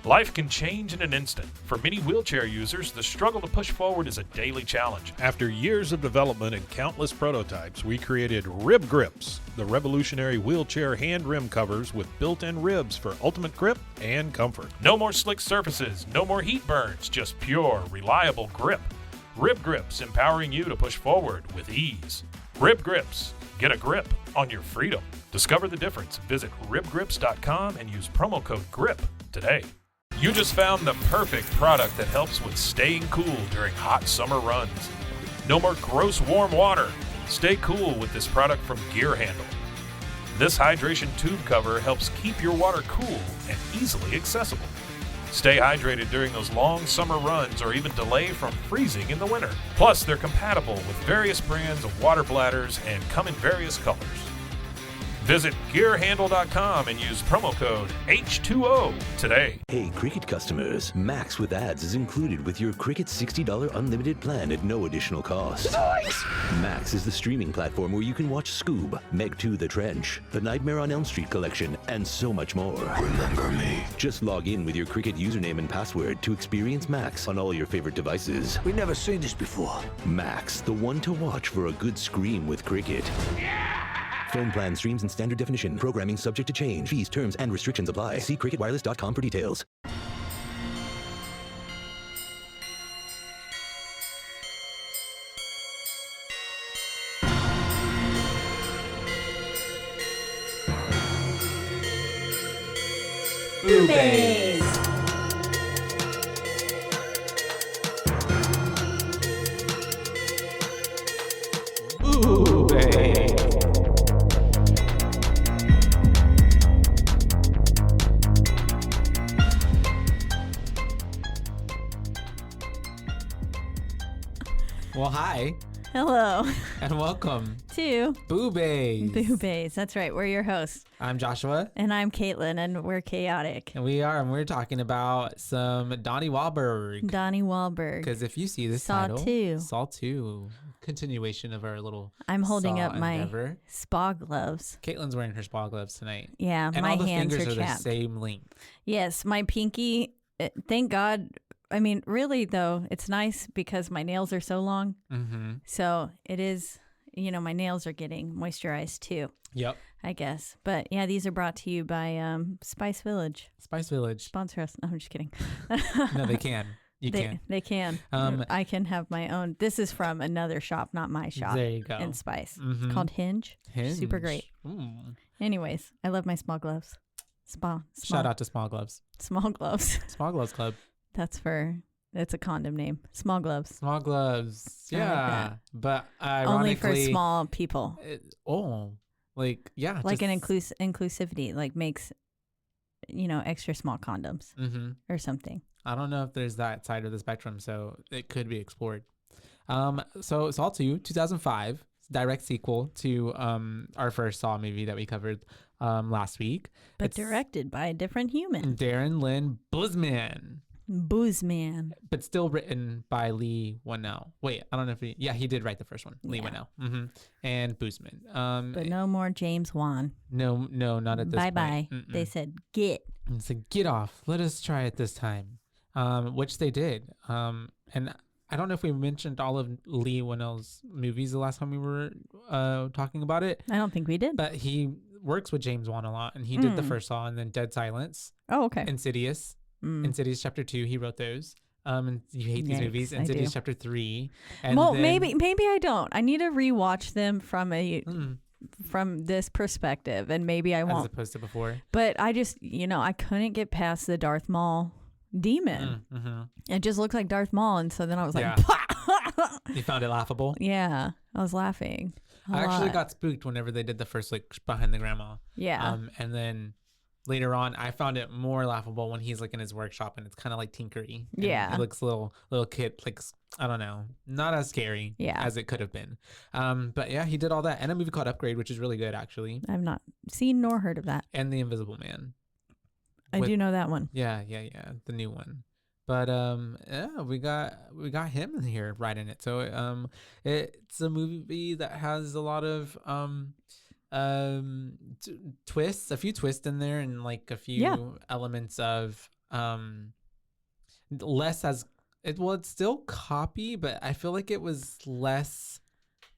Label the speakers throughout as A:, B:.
A: Life can change in an instant. For many wheelchair users, the struggle to push forward is a daily challenge.
B: After years of development and countless prototypes, we created Rib Grips, the revolutionary wheelchair hand rim covers with built-in ribs for ultimate grip and comfort.
A: No more slick surfaces, no more heat burns, just pure, reliable grip. Rib Grips, empowering you to push forward with ease. Rib Grips, get a grip on your freedom. Discover the difference. Visit ribgrips.com and use promo code GRIP today. You just found the perfect product that helps with staying cool during hot summer runs. No more gross warm water. Stay cool with this product from Gear Handle. This hydration tube cover helps keep your water cool and easily accessible. Stay hydrated during those long summer runs or even delay from freezing in the winter. Plus, they're compatible with various brands of water bladders and come in various colors. Visit gearhandle.com and use promo code H2O today.
C: Hey, Cricket customers, Max with ads is included with your Cricket $60 unlimited plan at no additional cost. Nice! Max is the streaming platform where you can watch Scoob, Meg 2 The Trench, The Nightmare on Elm Street collection, and so much more. Remember me. Just log in with your Cricket username and password to experience Max on all your favorite devices.
D: We've never seen this before.
C: Max, the one to watch for a good scream with Cricket. Yeah! Phone plan streams in standard definition. Programming subject to change. Fees, terms, and restrictions apply. See cricketwireless.com for details.
E: BooBaes.
F: Well, hi.
E: Hello.
F: And welcome
E: to
F: BooBaes.
E: BooBaes. That's right. We're your hosts.
F: I'm Joshua.
E: And I'm Caitlin, and we're chaotic.
F: And we're talking about some Donnie Wahlberg.
E: Donnie Wahlberg.
F: Because if you see this
E: Saw
F: title,
E: 2.
F: Saw 2, continuation of our little
E: I'm holding
F: Saw
E: up my
F: endeavor.
E: spa gloves.
F: Caitlin's wearing her spa gloves tonight.
E: Yeah,
F: and
E: my
F: all the
E: hands
F: fingers
E: are
F: the
E: chapped.
F: same length.
E: Yes, my pinky, thank God. I mean, really, though, it's nice because my nails are so long.
F: Mm-hmm.
E: So it is, my nails are getting moisturized too.
F: Yep.
E: I guess. But yeah, these are brought to you by Spice Village.
F: Spice Village.
E: Sponsor us. No, I'm just kidding.
F: No, they can.
E: They can. I can have my own. This is from another shop, not my shop.
F: There you go.
E: In Spice.
F: Mm-hmm.
E: It's called Hinge.
F: Hinge.
E: Super great.
F: Mm.
E: Anyways, I love my small gloves.
F: Shout out to Small Gloves.
E: Small Gloves.
F: Small Gloves Club.
E: It's a condom name. Small Gloves.
F: Small Gloves.
E: I like
F: Yeah.
E: that.
F: But
E: Only for
F: ironically,
E: small people.
F: Like
E: Like an inclusivity, like makes, extra small condoms or something.
F: I don't know if there's that side of the spectrum, so it could be explored. So Saw 2, 2005, direct sequel to our first Saw movie that we covered last week.
E: But
F: It's
E: directed by a different human.
F: Darren, Lynn,
E: Bousman.
F: But still written by Leigh Whannell. Wait, I don't know if he did write the first one. Leigh Whannell. Mm-hmm. And Bousman.
E: But no more James Wan.
F: No, not at this point.
E: Bye-bye.
F: Mm-mm.
E: They said, get.
F: And said, get off. Let us try it this time. Which they did. And I don't know if we mentioned all of Leigh Whannell's movies the last time we were talking about it.
E: I don't think we did.
F: But he works with James Wan a lot. And he did the first Saw and then Dead Silence.
E: Oh, okay.
F: Insidious. Insidious Chapter 2, he wrote those. And you hate these movies. Insidious Chapter 3. And
E: well,
F: then,
E: maybe I don't. I need to rewatch them from this perspective, and maybe I won't.
F: As opposed to before.
E: But I just, I couldn't get past the Darth Maul demon. It just looked like Darth Maul, and so then I was like,
F: You found it laughable?
E: Yeah, I was laughing.
F: I actually got spooked whenever they did the first, behind the grandma.
E: Yeah.
F: And then later on, I found it more laughable when he's in his workshop and it's kind of tinkery.
E: Yeah.
F: It looks little kid, I don't know, not as scary as it could have been. But yeah, he did all that. And a movie called Upgrade, which is really good, actually.
E: I've not seen nor heard of that.
F: And The Invisible Man.
E: I do know that one.
F: Yeah. The new one. But we got him in here right in it. So it's a movie that has a lot of twists, a few twists in there, and a few elements of less as it. Well, it's still copy, but I feel like it was less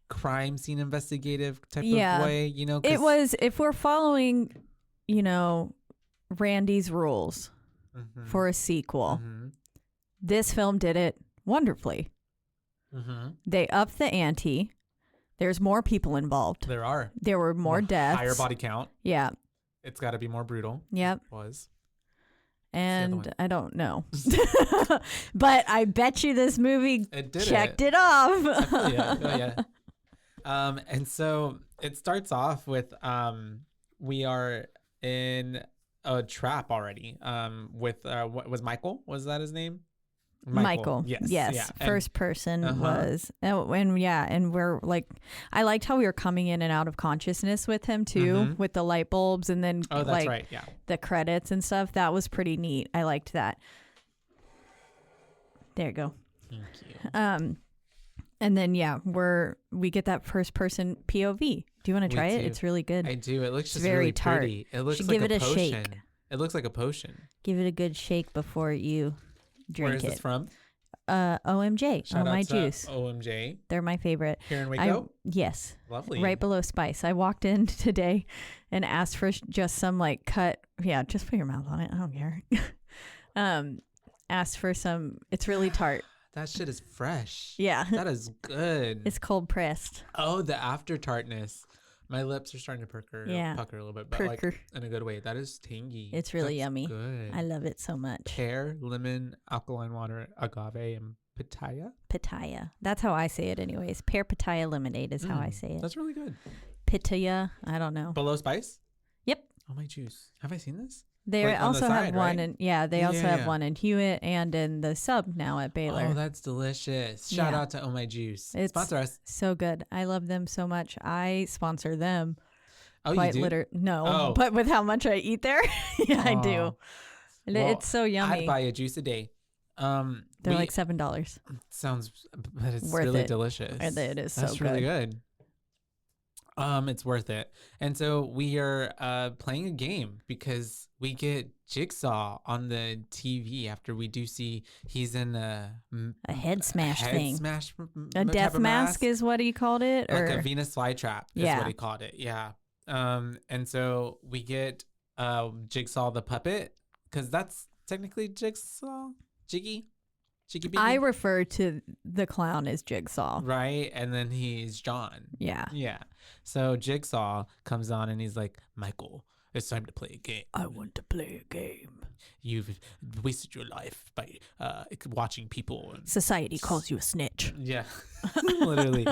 F: crime scene investigative type of way. You know,
E: it was. If we're following, you know, Randy's rules for a sequel, this film did it wonderfully. They upped the ante. There's more people involved. There were more deaths.
F: Higher body count.
E: Yeah.
F: It's got to be more brutal.
E: Yep.
F: Was.
E: And I don't know. But I bet you this movie checked it off.
F: Yeah. And so it starts off with we are in a trap already. With what was Michael? Was that his name?
E: Michael. Yes.
F: Yeah.
E: First person was, and we're like, I liked how we were coming in and out of consciousness with him too, with the light bulbs and then
F: that's right. Yeah.
E: The credits and stuff. That was pretty neat. I liked that. There you go.
F: Thank you.
E: And then we get that first person POV. Do you want to try it? It's really good.
F: I do. It looks just
E: very
F: really
E: tart.
F: pretty. It looks
E: Should
F: like
E: give it a
F: potion.
E: shake.
F: It looks like a potion.
E: Give it a good shake before you drink
F: Where is this from?
E: OMJ.
F: Shout
E: Oh My
F: out to
E: Juice.
F: OMJ.
E: They're my favorite.
F: Here in Waco?
E: Yes.
F: Lovely.
E: Right below Spice. I walked in today and asked for just some like cut. Yeah, just put your mouth on it. I don't care. Asked for some. It's really tart.
F: That shit is fresh.
E: Yeah.
F: That is good.
E: It's cold pressed.
F: Oh, the after tartness. My lips are starting to pucker a little bit, but like in a good way. That is tangy.
E: It's really
F: That's
E: yummy.
F: Good.
E: I love it so much.
F: Pear, lemon, alkaline water, agave, and pitaya.
E: Pitaya. That's how I say it anyways. Pear pitaya lemonade is how I say it.
F: That's really good.
E: Pitaya. I don't know.
F: Below Spice?
E: Yep.
F: Oh My Juice. Have I seen this?
E: They
F: Like
E: also
F: on the
E: have
F: side,
E: one
F: right?
E: they also have one in Hewitt and in the sub now at Baylor.
F: Oh, that's delicious. Shout out to Oh My Juice.
E: It's
F: Sponsor us.
E: so good. I love them so much. I sponsor them.
F: Oh,
E: Quite
F: you do?
E: No, but with how much I eat there, I do.
F: Well,
E: it's so yummy.
F: I'd buy a juice a day.
E: They're like $7.
F: Sounds, but it's
E: Worth
F: really
E: it.
F: delicious.
E: And it is
F: That's
E: so
F: really good. It's worth it. And so we are playing a game because we get Jigsaw on the TV after we do see he's in a
E: head smash thing.
F: Smash,
E: a death mask is what he called it,
F: like
E: or
F: a Venus flytrap is what he called it. Yeah. And so we get Jigsaw the puppet because that's technically Jigsaw, Jiggy Baby.
E: I refer to the clown as Jigsaw.
F: Right, and then he's John.
E: Yeah.
F: So Jigsaw comes on and he's like, Michael, it's time to play a game.
E: I want to play a game.
F: You've wasted your life by watching people.
E: Society calls you a snitch.
F: Yeah, literally.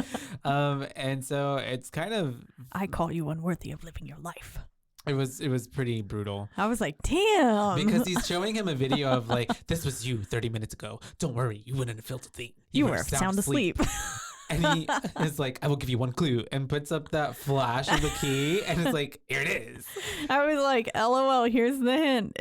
F: And so it's kind of.
E: I call you unworthy of living your life.
F: It was pretty brutal.
E: I was like, damn.
F: Because he's showing him a video of like, this was you 30 minutes ago. Don't worry, you wouldn't have felt a thing.
E: You were sound asleep.
F: And he is like, I will give you one clue, and puts up that flash of the key, and it's like, here it is.
E: I was like, LOL, here's the hint.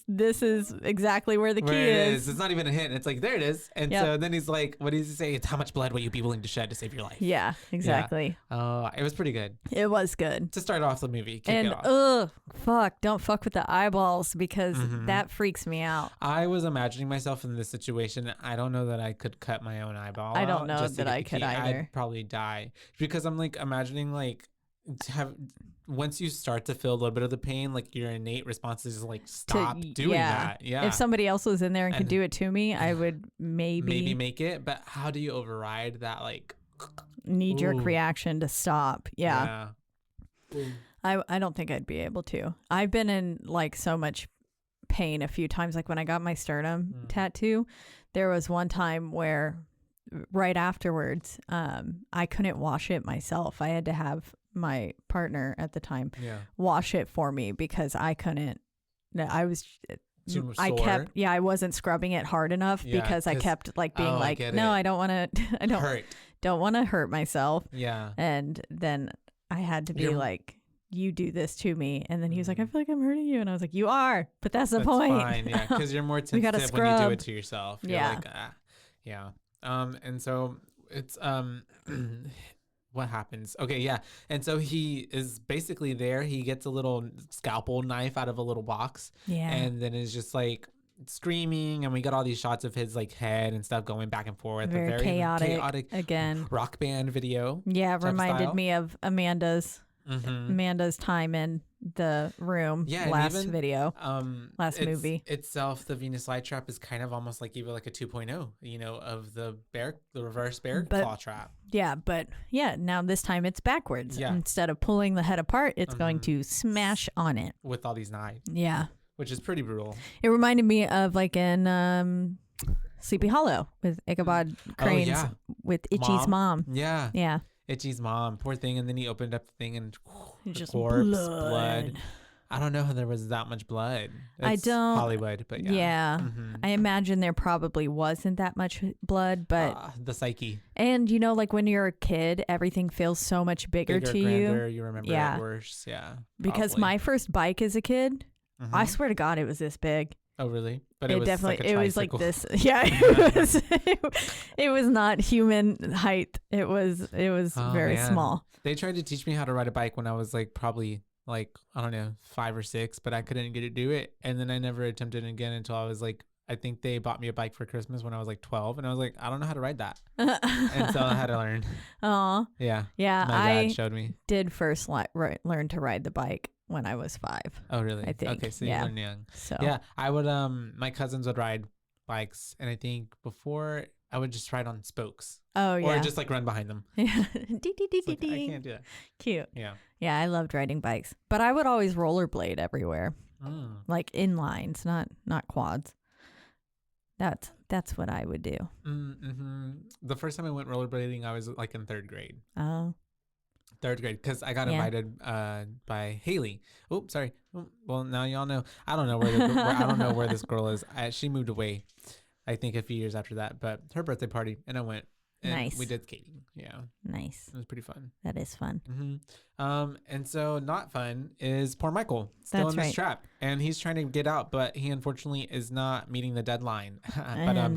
E: This is exactly where the key is.
F: It's not even a hint. It's like, there it is. And so then he's like, what does he say? It's how much blood will you be willing to shed to save your life?
E: Yeah, exactly.
F: It was pretty good.
E: It was good.
F: To start off the movie.
E: And don't fuck with the eyeballs because that freaks me out.
F: I was imagining myself in this situation. I don't know that I could cut my own eyeball.
E: I don't know that I could either.
F: I'd probably die because I'm like imagining like once you start to feel a little bit of the pain, like your innate response is like stop doing that. Yeah.
E: If somebody else was in there and could do it to me, I would maybe
F: make it. But how do you override that like
E: knee jerk reaction to stop? Yeah. I don't think I'd be able to. I've been in like so much pain a few times. Like when I got my sternum tattoo, there was one time where right afterwards, I couldn't wash it myself. I had to have my partner at the time wash it for me because I couldn't. I was. I wasn't scrubbing it hard enough because I kept like being like, no, I don't want to. I don't want to hurt myself.
F: Yeah.
E: And then I had to be like, you do this to me, and then he was like, I feel like I'm hurting you, and I was like, you are, but that's the point.
F: Fine, yeah, because you're more sensitive when you do it to yourself. You're like, yeah. And so it's what happens? Okay, yeah. And so he is basically there. He gets a little scalpel knife out of a little box.
E: Yeah.
F: And then is just like screaming, and we got all these shots of his like head and stuff going back and forth.
E: Very
F: a
E: chaotic again.
F: rock band video.
E: Yeah, reminded
F: style.
E: me of Amanda's time in the room last video, last movie
F: itself. The Venus flytrap is kind of almost like even like a 2.0, you know, of the reverse bear claw trap.
E: Yeah, but now this time it's backwards. Instead of pulling the head apart, it's going to smash on it
F: with all these knives.
E: Yeah,
F: which is pretty brutal.
E: It reminded me of like in Sleepy Hollow with Ichabod Crane's with Itchy's mom.
F: Yeah. Itchy's mom, poor thing. And then he opened up the thing and
E: just
F: corpse, blood. I don't know how there was that much blood.
E: I don't.
F: Hollywood, but
E: I imagine there probably wasn't that much blood, but
F: the psyche.
E: And you know, like when you're a kid, everything feels so much bigger to
F: grander, you remember it worse. Yeah.
E: Because my first bike as a kid, I swear to God, it was this big.
F: Oh really? But
E: it
F: was
E: definitely
F: like
E: it was like this. Yeah, it was not human height. It was very small.
F: They tried to teach me how to ride a bike when I was like probably like I don't know 5 or 6, but I couldn't get to do it, and then I never attempted it again until I was like I think they bought me a bike for Christmas when I was like 12, and I was like I don't know how to ride that, and so I had to learn.
E: Oh
F: yeah.
E: My
F: dad showed me.
E: Did first learn to ride the bike when I was 5.
F: Oh really?
E: I think.
F: Okay, so you learned young.
E: So
F: yeah, I would my cousins would ride bikes, and I think before I would just ride on spokes.
E: Oh yeah.
F: Or just like run behind them.
E: Yeah.
F: I can't do that.
E: Cute.
F: Yeah.
E: Yeah, I loved riding bikes, but I would always rollerblade everywhere, like inlines, not quads. That's what I would do.
F: The first time I went rollerblading, I was like in 3rd grade.
E: Oh.
F: 3rd grade, because I got invited by Haley. Oh, sorry. Well, now y'all know. I don't know I don't know where this girl is. She moved away, I think, a few years after that. But her birthday party, and I went. And
E: nice.
F: We did skating. Yeah.
E: Nice.
F: It was pretty fun.
E: That is fun.
F: And so not fun is poor Michael still in this trap, and he's trying to get out, but he unfortunately is not meeting the deadline. But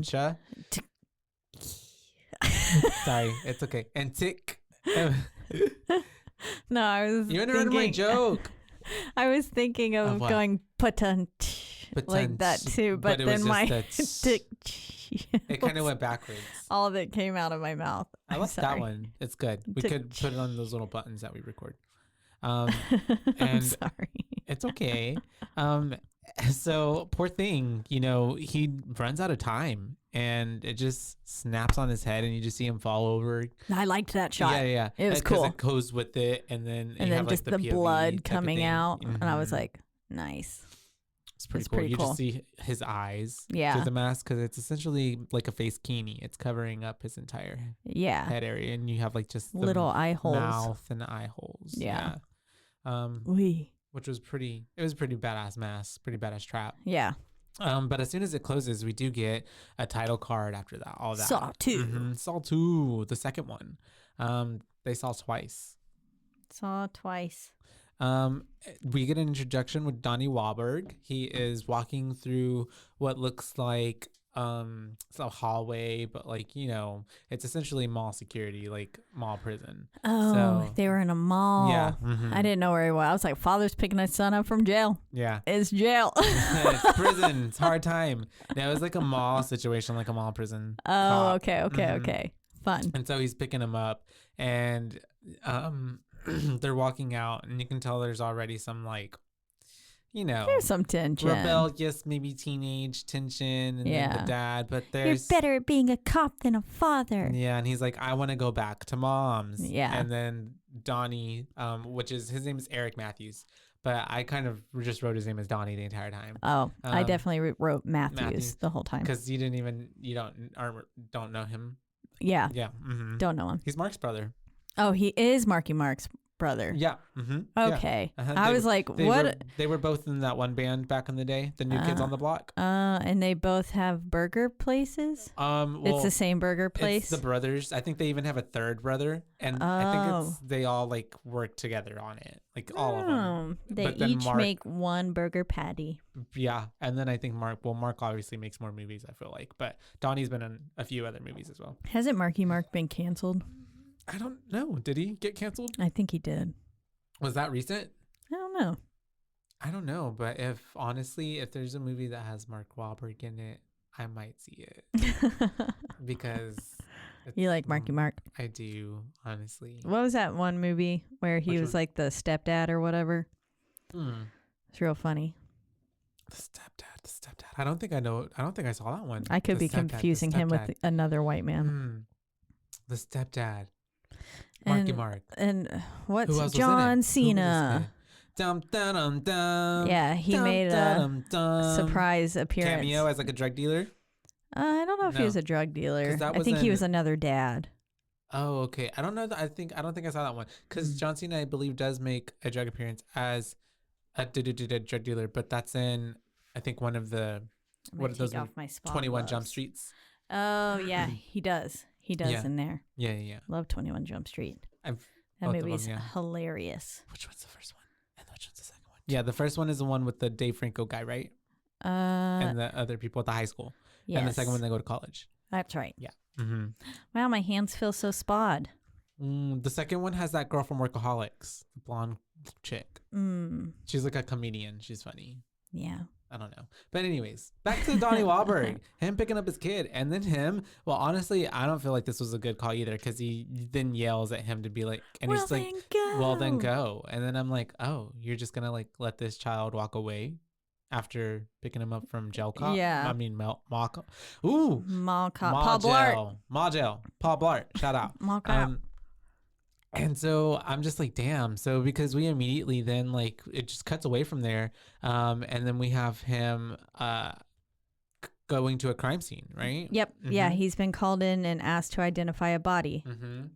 F: sorry, it's okay. And tick.
E: No, I was.
F: You interrupted my joke.
E: I was thinking of going patent like that too, but then my tick.
F: It kind of went backwards.
E: All of it came out of my mouth.
F: I like that one. It's good. We could put it on those little buttons that we record.
E: I'm sorry.
F: It's okay. So poor thing, you know, he runs out of time, and it just snaps on his head, and you just see him fall over.
E: I liked that shot.
F: Yeah.
E: It was cool.
F: It goes with it, and then
E: just the blood coming out, and I was like, nice.
F: It's pretty cool. You just see his eyes through the mask, because it's essentially like a face kini. It's covering up his entire head area, and you have like just the
E: little eye holes,
F: mouth and eye holes. Yeah. Which was pretty. It was a pretty badass mask, pretty badass trap.
E: Yeah.
F: But as soon as it closes, we do get a title card after that. All that.
E: Saw 2.
F: Saw 2, the second one. They saw twice. We get an introduction with Donnie Wahlberg. He is walking through what looks like it's a hallway, but like, you know, it's essentially mall security, like mall prison.
E: Oh, so, they were in a mall.
F: Yeah.
E: I didn't know where he was. I was like, father's picking his son up from jail.
F: Yeah.
E: It's jail.
F: It's prison. It's hard time. Yeah, it was like a mall situation, like a mall prison.
E: Oh, cop. Okay. Fun.
F: And so he's picking him up, and they're walking out, and you can tell there's already some, like, you know,
E: there's some tension,
F: rebellious, maybe teenage tension, and then the dad. But there's
E: you're better at being a cop than a father.
F: Yeah, and he's like, I want to go back to mom's.
E: Yeah,
F: and then Donnie, which is his name is Eric Matthews, but I kind of just wrote his name as Donnie the entire time.
E: Oh, I definitely wrote Matthews the whole time
F: because you don't know him.
E: Yeah,
F: don't
E: know him.
F: He's Mark's brother.
E: Oh, he is Marky Mark's brother.
F: Yeah.
E: Okay.
F: Yeah.
E: I was like, what?
F: They were both in that one band back in the day, the New Kids on the Block.
E: And they both have burger places?
F: Well,
E: it's the same burger place?
F: It's the brothers. I think they even have a third brother. And I think they all like work together on it. Like all of them.
E: They each make one burger patty.
F: Yeah. And then I think Mark obviously makes more movies, I feel like. But Donnie's been in a few other movies as well.
E: Hasn't Marky Mark been canceled?
F: I don't know. Did he get canceled?
E: I think he did.
F: Was that recent?
E: I don't know.
F: I don't know, but if there's a movie that has Mark Wahlberg in it, I might see it because
E: You like Marky Mark?
F: I do, honestly.
E: What was that one movie where he was like the stepdad or whatever? It's real funny.
F: The stepdad. I don't think I saw that one.
E: I could be confusing him with another white man.
F: The stepdad. Marky Mark.
E: And what's John Cena?
F: Dum, dum, dum, dum.
E: Yeah, he made a surprise appearance.
F: Cameo as like a drug dealer?
E: I don't know if he was a drug dealer. I think he was another dad.
F: Oh, okay. I don't know. I don't think I saw that one because John Cena, I believe, does make a drug appearance as a drug dealer, but that's in, I think, one of the 21 Jump Streets.
E: Oh yeah, he does. He does in there.
F: Yeah.
E: Love 21 Jump Street. That movie's hilarious.
F: Which one's the first one? And which one's the second one? Yeah, the first one is the one with the Dave Franco guy, right? And the other people at the high school. Yes. And the second one, they go to college.
E: That's right.
F: Yeah.
E: Wow, my hands feel so spod.
F: The second one has that girl from Workaholics, the blonde chick. She's like a comedian. She's funny.
E: Yeah.
F: I don't know. But anyways, back to Donnie Wahlberg. Him picking up his kid. And then him, well, honestly, I don't feel like this was a good call either because he then yells at him to be like, and he's like, well, then go. And then I'm like, oh, you're just going to like let this child walk away after picking him up from jail cop?
E: Yeah.
F: I mean, mall cop. Ooh.
E: Mall cop. Paul Blart.
F: Mall jail. Paul Blart. Shout out.
E: Mall cop.
F: And so I'm just like, damn. So because we immediately then like it just cuts away from there. And then we have him going to a crime scene, right?
E: Yep. Yeah. He's been called in and asked to identify a body.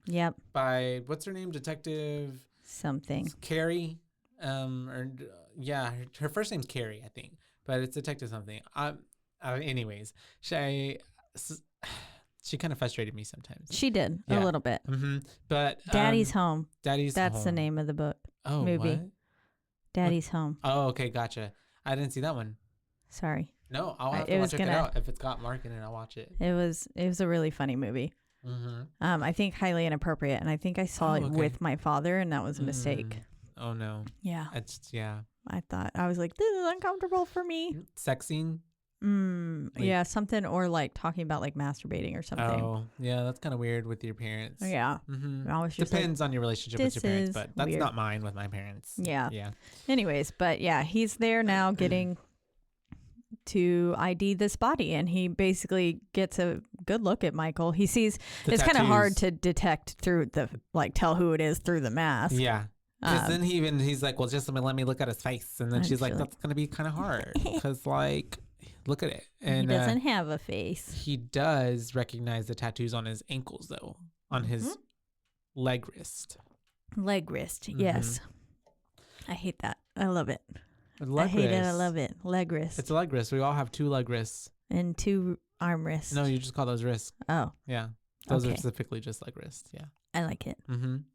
E: Yep.
F: By what's her name? Detective
E: something.
F: Carrie. Her first name's Carrie, I think. But it's Detective something. Anyways, she kind of frustrated me sometimes.
E: She did a little bit.
F: But
E: Daddy's Home.
F: That's
E: home. The name of the book.
F: Oh,
E: movie.
F: What?
E: Daddy's Home.
F: Oh, okay, gotcha. I didn't see that one.
E: Sorry.
F: No, I'll have to check it out. If it's got Mark in it, I'll watch it.
E: It was a really funny movie. I think highly inappropriate, and I think I saw it with my father, and that was a mistake.
F: Oh no.
E: Yeah. I was like, this is uncomfortable for me.
F: Sex scene.
E: Yeah, something, or like talking about like masturbating or something.
F: Oh, yeah, that's kind of weird with your parents.
E: Yeah. I was just
F: depends on your relationship with your parents, but that's not mine with my parents.
E: Yeah.
F: Yeah.
E: Anyways, but yeah, he's there now getting to ID this body, and he basically gets a good look at Michael. He sees it's kind of hard to detect through tell who it is through the mask.
F: Yeah. Because then he's like, well, just let me look at his face, and then she's like, that's gonna be kind of hard because like. Look at it. And
E: he doesn't have a face.
F: He does recognize the tattoos on his ankles, though. On his leg wrist.
E: Leg wrist, yes. I hate that. I love it.
F: I
E: hate it. I love it. Leg wrist.
F: It's a leg wrist. We all have 2 leg wrists.
E: And 2 arm wrists.
F: No, you just call those wrists.
E: Oh.
F: Yeah. Those are specifically just leg wrists. Yeah.
E: I like it.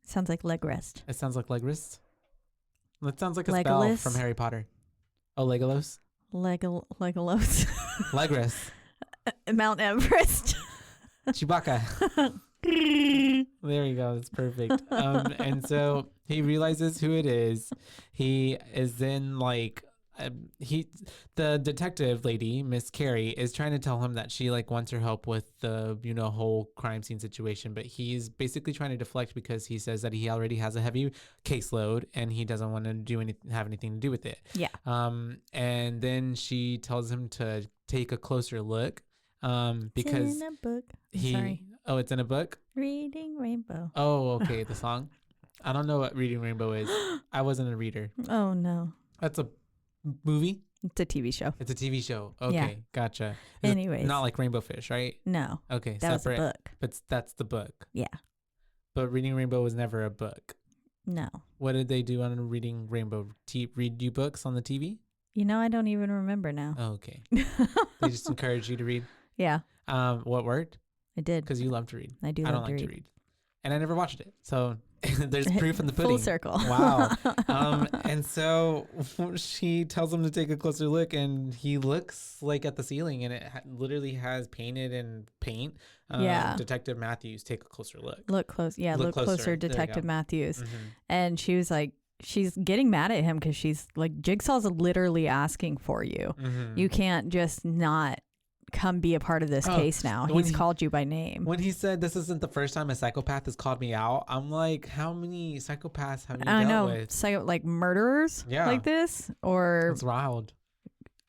E: Sounds like leg rest.
F: It sounds like leg wrists. It sounds like a spell from Harry Potter. Oh, Legolas?
E: Legolas.
F: Legris.
E: Mount Everest.
F: Chewbacca. There you go. That's perfect. And so he realizes who it is. He is then like, the detective lady, Miss Carrie, is trying to tell him that she like wants her help with the whole crime scene situation, but he's basically trying to deflect because he says that he already has a heavy caseload and he doesn't want to have anything to do with it.
E: Yeah.
F: And then she tells him to take a closer look, because
E: it's in a book. Sorry.
F: Oh, it's in a book.
E: Reading Rainbow.
F: Oh, okay. The song. I don't know what Reading Rainbow is. I wasn't a reader.
E: Oh no.
F: That's a movie?
E: It's a TV show.
F: It's a TV show. Okay,
E: yeah.
F: Gotcha.
E: Anyways.
F: Not like Rainbow Fish, right?
E: No.
F: Okay,
E: that
F: separate.
E: Was a book.
F: But that's the book.
E: Yeah.
F: But Reading Rainbow was never a book.
E: No.
F: What did they do on Reading Rainbow? Read you books on the TV?
E: I don't even remember now.
F: Oh, okay. They just encouraged you to read?
E: Yeah.
F: What worked?
E: I did.
F: Because you love to read.
E: I do
F: I
E: love
F: don't like to read. And I never watched it. So There's proof in the pudding.
E: Full circle.
F: Wow. And so she tells him to take a closer look, and he looks like at the ceiling, and it literally has painted in paint. Detective Matthews, take a closer look.
E: Look close. Yeah, look closer, Detective Matthews. And she was like, she's getting mad at him because she's like, Jigsaw's literally asking for you. You can't just not come be a part of this case now. He's called you by name.
F: When he said this isn't the first time a psychopath has called me out, I'm like, how many psychopaths have you dealt with?
E: Like murderers like this? Or
F: it's wild.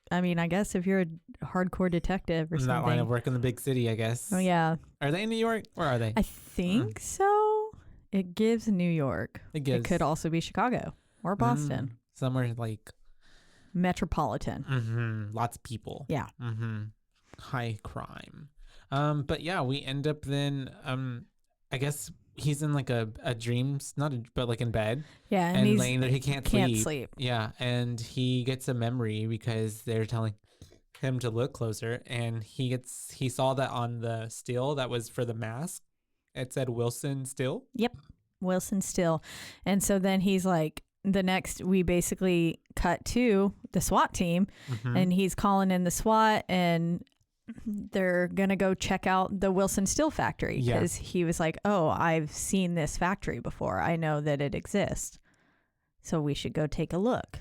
E: I mean, I guess if you're a hardcore detective or something.
F: That line of work in the big city, I guess.
E: Oh, yeah.
F: Are they in New York? Where are they?
E: I think so. It gives New York. It could also be Chicago or Boston. Somewhere
F: like
E: metropolitan.
F: Lots of people.
E: Yeah.
F: High crime. But yeah, we end up then I guess he's in like a dream, but like in bed.
E: Yeah,
F: and he's laying there, he can't
E: sleep.
F: Yeah, and he gets a memory because they're telling him to look closer, and he saw that on the still that was for the mask. It said Wilson Still.
E: Yep, Wilson Still. And so then he's like, we basically cut to the SWAT team, and he's calling in the SWAT, and they're going to go check out the Wilson Still factory because he was like, oh, I've seen this factory before. I know that it exists. So we should go take a look.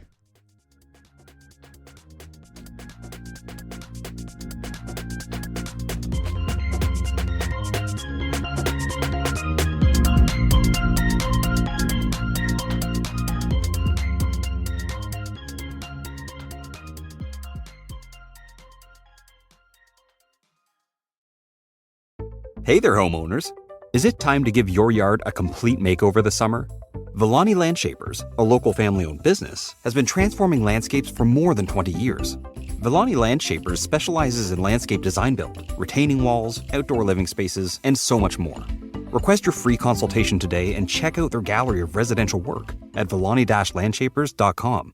D: Hey there, homeowners. Is it time to give your yard a complete makeover this summer? Villani Landshapers, a local family-owned business, has been transforming landscapes for more than 20 years. Villani Landshapers specializes in landscape design build, retaining walls, outdoor living spaces, and so much more. Request your free consultation today and check out their gallery of residential work at villani-landshapers.com.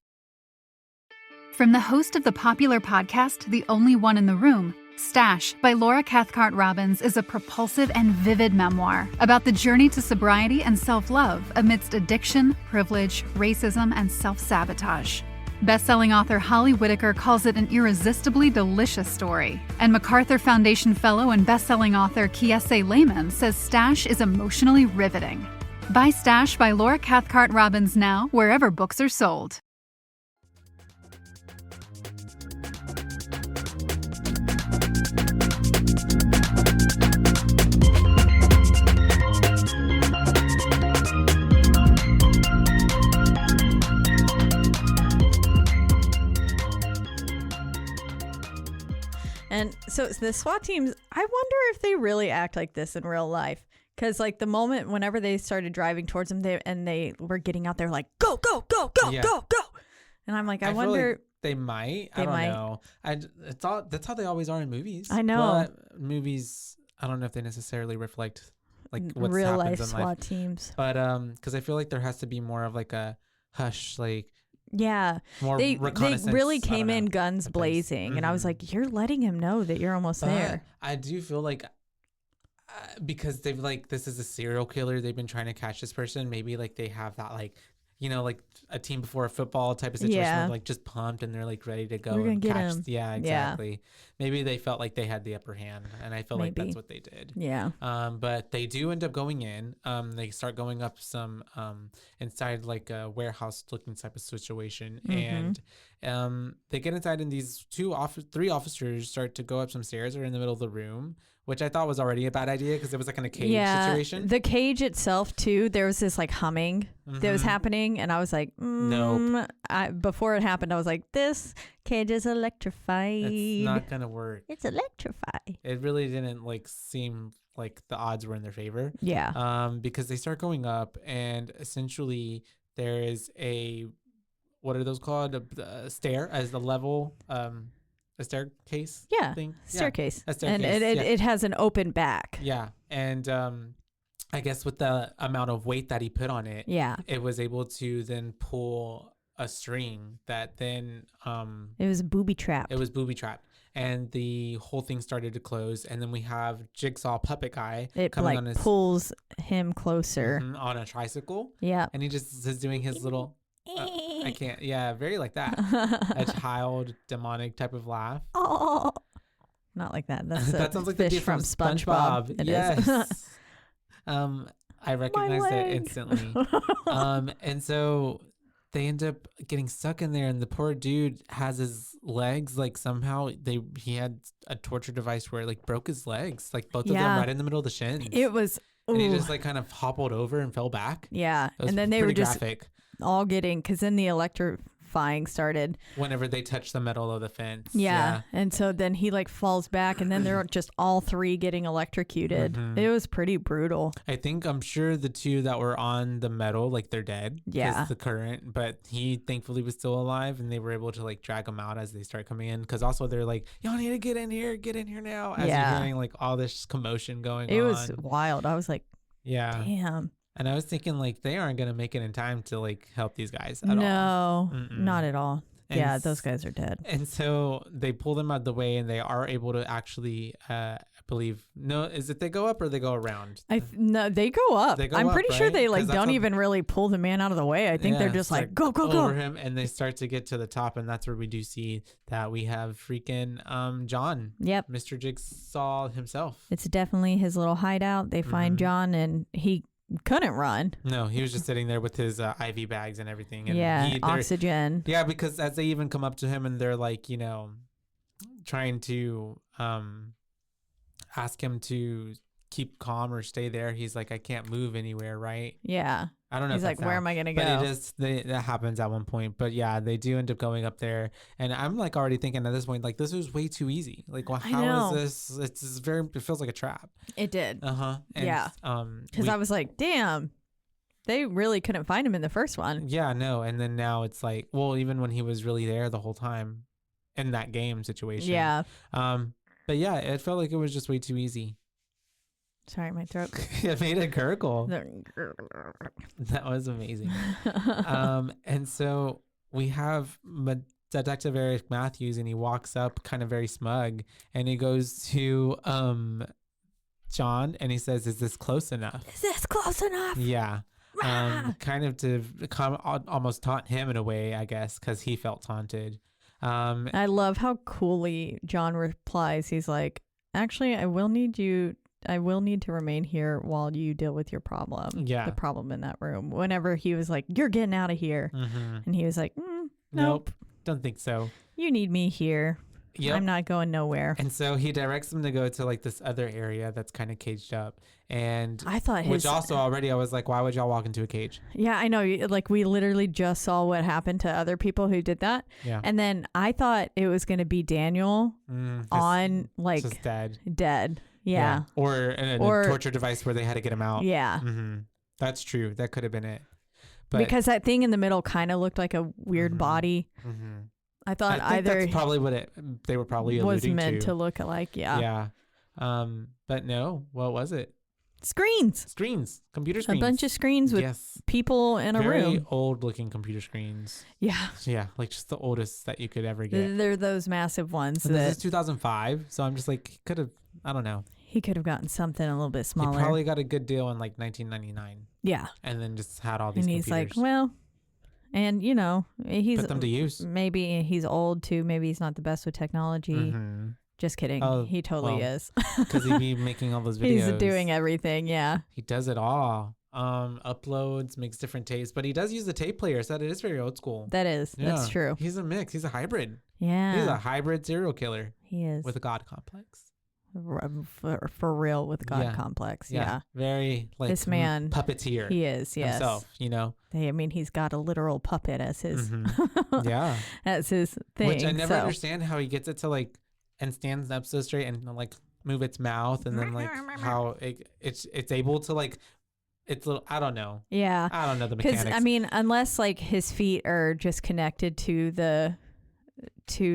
G: From the host of the popular podcast, The Only One in the Room, Stash by Laura Cathcart Robbins is a propulsive and vivid memoir about the journey to sobriety and self-love amidst addiction, privilege, racism, and self-sabotage. Best-selling author Holly Whitaker calls it an irresistibly delicious story, and MacArthur Foundation fellow and best-selling author Kiese Lehman says Stash is emotionally riveting. Buy Stash by Laura Cathcart Robbins now, wherever books are sold.
E: And so the SWAT teams, I wonder if they really act like this in real life. Because like the moment whenever they started driving towards them, they were getting out there like, go, go, go, go, go, go. And I'm like, I wonder.
F: Like they might. I don't know. That's how they always are in movies.
E: I know.
F: But movies, I don't know if they necessarily reflect like what
E: real
F: happens
E: life
F: in
E: SWAT
F: life.
E: teams.
F: But because I feel like there has to be more of like a hush, like.
E: Yeah, they really came in guns blazing, and I was like, "You're letting him know that you're almost there."
F: I do feel like because they've like this is a serial killer, they've been trying to catch this person. Maybe like they have that like like a team before a football type of situation, where, like just pumped and they're like ready to go.
E: We're gonna get
F: catch
E: him.
F: Yeah, exactly. Yeah. Maybe they felt like they had the upper hand, and I feel like that's what they did.
E: Yeah.
F: But they do end up going in. They start going up some inside like a warehouse looking type of situation, and they get inside, and these three officers start to go up some stairs. Are in the middle of the room, which I thought was already a bad idea because it was like in a cage situation.
E: The cage itself too, there was this like humming that was happening, and I was like,
F: nope.
E: Before it happened, I was like, this cage is electrified.
F: It's not gonna work.
E: It's electrified.
F: It really didn't like seem like the odds were in their favor.
E: Yeah.
F: Because they start going up, and essentially there is what are those called? A stair as the level. A staircase thing?
E: Staircase.
F: A staircase.
E: And it has an open back.
F: Yeah. And I guess with the amount of weight that he put on it, it was able to then pull a string that then
E: it was booby trapped.
F: It was booby trapped. and the whole thing started to close. And then we have Jigsaw puppet guy
E: It like
F: on his,
E: pulls him closer.
F: on a tricycle.
E: Yeah.
F: And he just is doing his little, I can't, very like that. A child demonic type of laugh.
E: Oh, not like that. That's
F: that sounds like
E: fish
F: the dude
E: from SpongeBob. It is.
F: Yes. I recognized it instantly. And so they end up getting stuck in there, and the poor dude has his legs like somehow he had a torture device where it like broke his legs, like both of them right in the middle of the shins.
E: It was.
F: And he just like kind of hobbled over and fell back.
E: Yeah, and then they were just
F: graphic.
E: All getting, because then the electrifying started
F: whenever they touch the metal of the fence.
E: Yeah, and so then he like falls back, and then they're just all three getting electrocuted. It was pretty brutal.
F: I'm sure the two that were on the metal, like they're dead.
E: Yeah,
F: the current, but he thankfully was still alive, and they were able to like drag him out as they start coming in, because also they're like, y'all need to get in here now, as you're hearing like all this commotion going on.
E: It was wild. I was like, damn.
F: And I was thinking like they aren't gonna make it in time to like help these guys at all.
E: No, not at all.
F: And
E: those guys are dead.
F: And so they pull them out of the way, and they are able to actually, I believe, is it they go up or they go around?
E: No, they go up. I'm pretty sure they like don't even really pull the man out of the way. I think they're just like go
F: over him, and they start to get to the top, and that's where we do see that we have freaking John.
E: Yep,
F: Mr. Jigsaw himself.
E: It's definitely his little hideout. They find John, and he couldn't run.
F: No, he was just sitting there with his IV bags and everything.
E: And oxygen.
F: Yeah, because as they even come up to him and they're like, trying to ask him to keep calm or stay there, he's like, I can't move anywhere, right?
E: Yeah.
F: I don't know.
E: He's like, where am I going to go?
F: But that happens at one point. But yeah, they do end up going up there. And I'm like already thinking at this point, like, this was way too easy. Like, well, how is this? It feels like a trap.
E: It did.
F: Yeah.
E: Because I was like, damn, they really couldn't find him in the first one.
F: Yeah, no. And then now it's like, well, even when he was really there the whole time in that game situation.
E: Yeah.
F: But yeah, it felt like it was just way too easy.
E: Sorry, my throat.
F: It made a gurgle. That was amazing. And so we have Detective Eric Matthews, and he walks up kind of very smug, and he goes to John, and he says, "Is this close enough?
E: Is this close enough?"
F: Yeah. Kind of to almost taunt him in a way, I guess, because he felt taunted.
E: I love how coolly John replies. He's like, "Actually, I will need to remain here while you deal with your problem."
F: Yeah.
E: The problem in that room. Whenever he was like, "You're getting out of here." And he was like, nope.
F: Don't think so.
E: You need me here.
F: Yep.
E: I'm not going nowhere.
F: And so he directs them to go to like this other area that's kind of caged up. And
E: I thought
F: which also already I was like, why would y'all walk into a cage?
E: Yeah, I know. Like we literally just saw what happened to other people who did that.
F: Yeah.
E: And then I thought it was going to be Daniel on like
F: just
E: dead. Yeah.
F: Or a torture device where they had to get him out.
E: Yeah.
F: That's true. That could have been it. But
E: because that thing in the middle kind of looked like a weird body. I thought
F: I think
E: either
F: that's probably what they were probably alluding
E: was meant to look like. Yeah.
F: Yeah. But no, what was it?
E: Screens,
F: computer screens.
E: A bunch of screens with people in a room.
F: Very old looking computer screens.
E: Yeah.
F: Yeah. Like just the oldest that you could ever get.
E: They're those massive ones.
F: This is 2005. So I'm just like, I don't know.
E: He could have gotten something a little bit smaller.
F: He probably got a good deal in like 1999.
E: Yeah.
F: And then just had all these
E: computers.
F: And
E: he's like, well, and he's
F: put them to use.
E: Maybe he's old too. Maybe he's not the best with technology. Just kidding. He totally is.
F: Because he'd be making all those videos.
E: He's doing everything. Yeah.
F: He does it all. Uploads, makes different tapes, but he does use the tape player, so that it is very old school.
E: That is. Yeah. That's true.
F: He's a mix. He's a hybrid.
E: Yeah.
F: He's a hybrid serial killer.
E: He is.
F: With a God complex.
E: For real with God complex. Yeah.
F: Very like
E: this man
F: puppeteer.
E: He is. Yes.
F: Himself,
E: I mean, he's got a literal puppet as his
F: yeah.
E: as his thing.
F: Which I never understand how he gets it to like and stands up so straight and like move its mouth, and then like how it's able to like it's little, I don't know.
E: Yeah.
F: I don't know the mechanics.
E: Because I mean, unless like his feet are just connected to the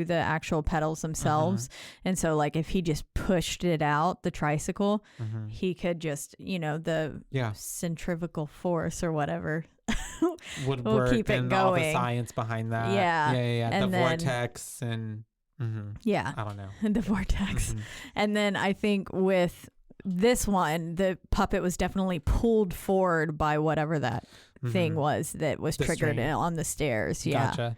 E: actual pedals themselves, and so like if he just pushed it out the tricycle, he could just the centrifugal force or whatever
F: would work,
E: keep it
F: and
E: going.
F: All the science behind that.
E: Yeah.
F: And the vortex and
E: Yeah.
F: I don't know.
E: The vortex. And then I think with this one, the puppet was definitely pulled forward by whatever that thing was that was triggered on the stairs. Yeah.
F: Gotcha.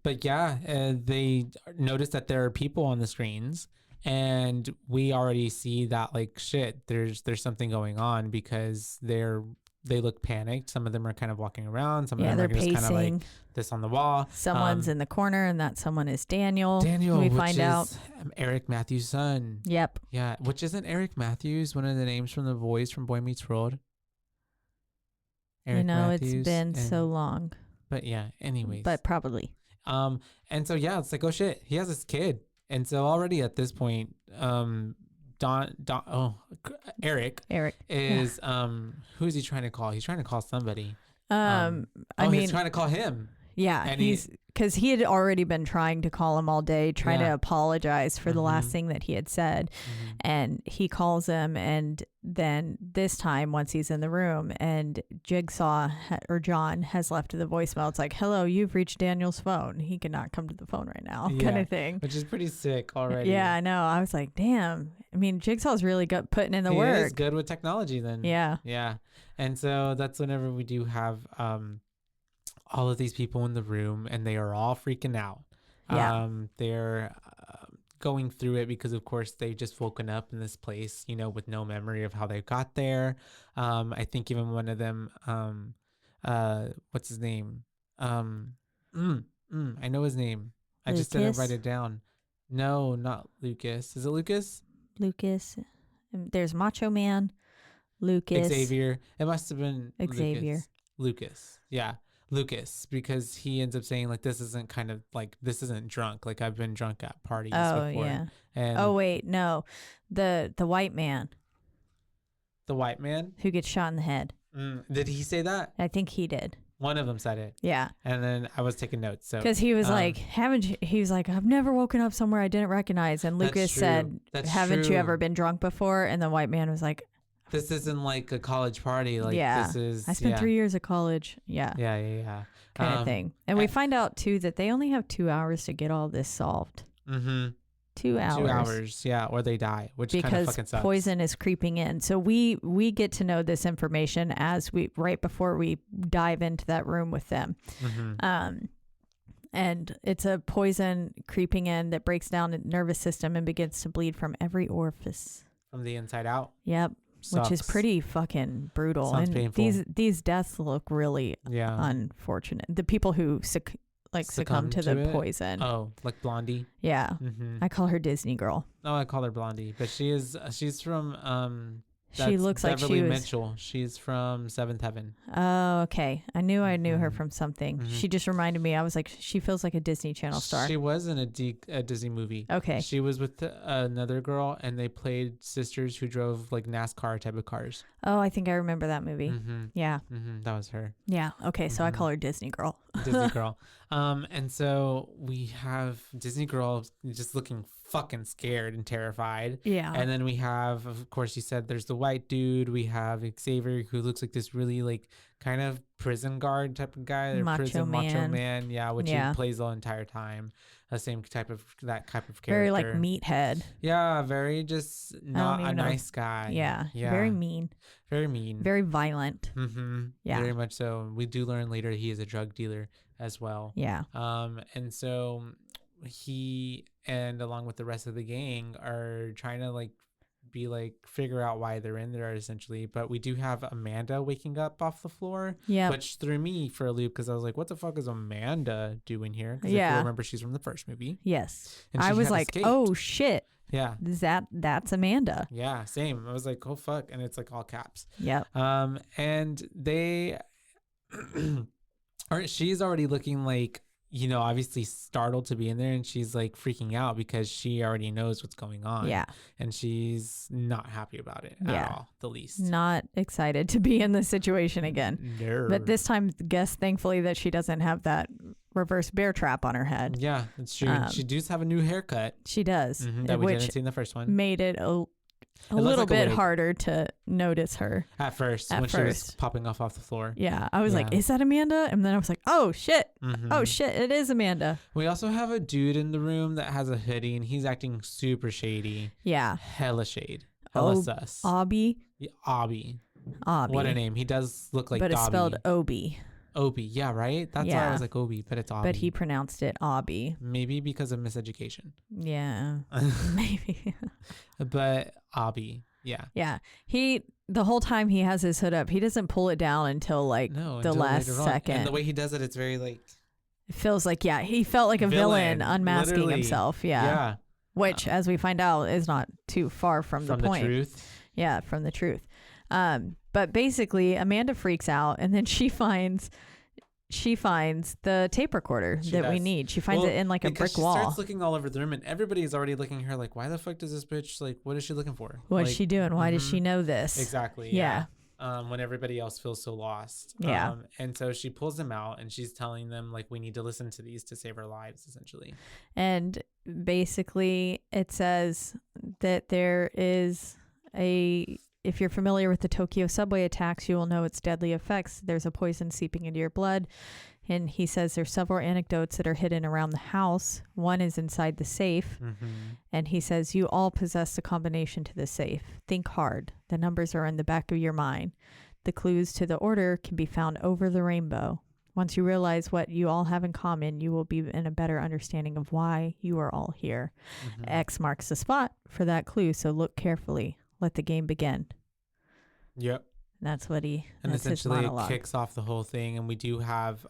F: But yeah, they noticed that there are people on the screens, and we already see that like shit. There's something going on because they look panicked. Some of them are kind of walking around. Some of them are just kind of like this on the wall.
E: Someone's in the corner, and that someone is Daniel.
F: We
E: find
F: is
E: out
F: Eric Matthews' son.
E: Yep.
F: Yeah, which isn't Eric Matthews one of the names from the boys from Boy Meets World? Eric Matthews,
E: it's been so long.
F: But yeah, anyways.
E: But probably.
F: And so yeah, it's like, oh shit, he has this kid. And so already at this point, Eric is who is he trying to call? He's trying to call somebody. He's trying to call him.
E: Yeah, and because he had already been trying to call him all day, trying to apologize for the last thing that he had said. And he calls him, and then this time, once he's in the room, and Jigsaw or John has left the voicemail, it's like, hello, you've reached Daniel's phone. He cannot come to the phone right now, kind of thing.
F: Which is pretty sick already.
E: Yeah, I know. I was like, damn. I mean, Jigsaw's really good putting in the work.
F: He is good with technology then.
E: Yeah.
F: Yeah. And so that's whenever we do have all of these people in the room, and they are all freaking out.
E: Yeah.
F: They're going through it because, of course, they've just woken up in this place, with no memory of how they got there. I think even one of them, what's his name? I know his name. I just didn't write it down. No, not Lucas. Is it Lucas?
E: Lucas. There's Macho Man, Lucas.
F: Xavier. It must have been
E: Xavier.
F: Lucas. Yeah. Lucas, because he ends up saying like, this isn't drunk. Like, I've been drunk at parties before.
E: Yeah.
F: And
E: wait, no. The white man.
F: The white man?
E: Who gets shot in the head.
F: Did he say that?
E: I think he did.
F: One of them said it.
E: Yeah.
F: And then I was taking notes. So
E: because he was like, he was like, I've never woken up somewhere I didn't recognize. And Lucas said, haven't you ever been drunk before? And the white man was like,
F: this isn't like a college party. Like, this is.
E: I spent 3 years of college. Yeah.
F: Yeah.
E: Kind of thing. And we find out too that they only have 2 hours to get all this solved. 2 hours.
F: 2 hours. Yeah. Or they die, which kind of fucking sucks.
E: Because poison is creeping in. So we get to know this information right before we dive into that room with them. And it's a poison creeping in that breaks down the nervous system and begins to bleed from every orifice.
F: From the inside out.
E: Yep. Sucks. Which is pretty fucking brutal.
F: Sounds
E: and
F: painful.
E: These deaths look really unfortunate. The people who succumb to the poison.
F: Oh, like Blondie?
E: Yeah. I call her Disney Girl.
F: Oh, I call her Blondie. But she's from
E: she looks like
F: Beverley
E: she was
F: Mitchell. She's from Seventh Heaven.
E: Oh, okay. I knew her from something. She just reminded me. I was like, she feels like a Disney Channel star.
F: She was in a Disney movie.
E: Okay.
F: She was with another girl, and they played sisters who drove like NASCAR type of cars.
E: Oh, I think I remember that movie. Yeah.
F: That was her.
E: Yeah. Okay. So I call her Disney Girl.
F: Disney Girl. And so we have Disney Girl just looking fucking scared and terrified.
E: Yeah.
F: And then we have, of course, you said there's the white dude. We have Xavier, who looks like this really like kind of prison guard type of guy. Macho man. Yeah, which he plays the entire time. The same type of character.
E: Very like meathead.
F: Yeah, very just not a nice guy.
E: Yeah. Very mean.
F: Very mean.
E: Very violent. Yeah.
F: Very much so. We do learn later he is a drug dealer as well.
E: Yeah.
F: And so he and along with the rest of the gang are trying to figure out why they're in there essentially. But we do have Amanda waking up off the floor, which threw me for a loop because I was like, what the fuck is Amanda doing here? Because if you remember, she's from the first movie.
E: Yes. I was like, escaped. Oh shit.
F: Yeah.
E: That's Amanda.
F: Yeah, same. I was like, oh fuck. And it's like all caps.
E: Yep.
F: And they she's already looking like, obviously startled to be in there, and she's like freaking out because she already knows what's going on.
E: Yeah.
F: And she's not happy about it at all, the least.
E: Not excited to be in this situation again.
F: No.
E: But this time, guess thankfully that she doesn't have that reverse bear trap on her head.
F: Yeah, that's true. She does have a new haircut.
E: She does.
F: That we didn't see in the first one.
E: Made it a little bit harder to notice her
F: at first when she was popping off the floor.
E: Yeah, I was like, is that Amanda? And then I was like, oh shit, oh shit, it is Amanda.
F: We also have a dude in the room that has a hoodie and he's acting super shady.
E: Yeah,
F: hella shade, hella sus.
E: Obby.
F: Yeah, Obby.
E: Obby.
F: What a name. He does look like
E: but it's
F: Dobby.
E: Spelled Obi.
F: Obi, yeah, right? That's why I was like Obi, but it's Obby.
E: But he pronounced it Obby.
F: Maybe because of miseducation.
E: Yeah, maybe.
F: But Obby, yeah.
E: Yeah, the whole time he has his hood up, he doesn't pull it down until the last second.
F: And the way he does it, it's very like...
E: It feels like, he felt like a villain unmasking literally. Himself, yeah. Which, as we find out, is not too far from the point.
F: From the truth?
E: Yeah, from the truth. But basically, Amanda freaks out, and then she finds the tape recorder we need. She finds it in like a brick wall.
F: She starts looking all over the room, and everybody's already looking at her like, why the fuck does this bitch, like, what is she looking for?
E: What's she doing? Why does she know this?
F: Exactly.
E: Yeah.
F: When everybody else feels so lost.
E: Yeah.
F: And so she pulls them out, and she's telling them, like, we need to listen to these to save our lives, essentially.
E: And basically, it says that there is if you're familiar with the Tokyo subway attacks, you will know its deadly effects. There's a poison seeping into your blood. And he says there's several anecdotes that are hidden around the house. One is inside the safe. And he says you all possess the combination to the safe. Think hard. The numbers are in the back of your mind. The clues to the order can be found over the rainbow. Once you realize what you all have in common, you will be in a better understanding of why you are all here. X marks the spot for that clue, so look carefully. Let the game begin.
F: Yep.
E: And that's what he.
F: And essentially, it kicks off the whole thing, and we do have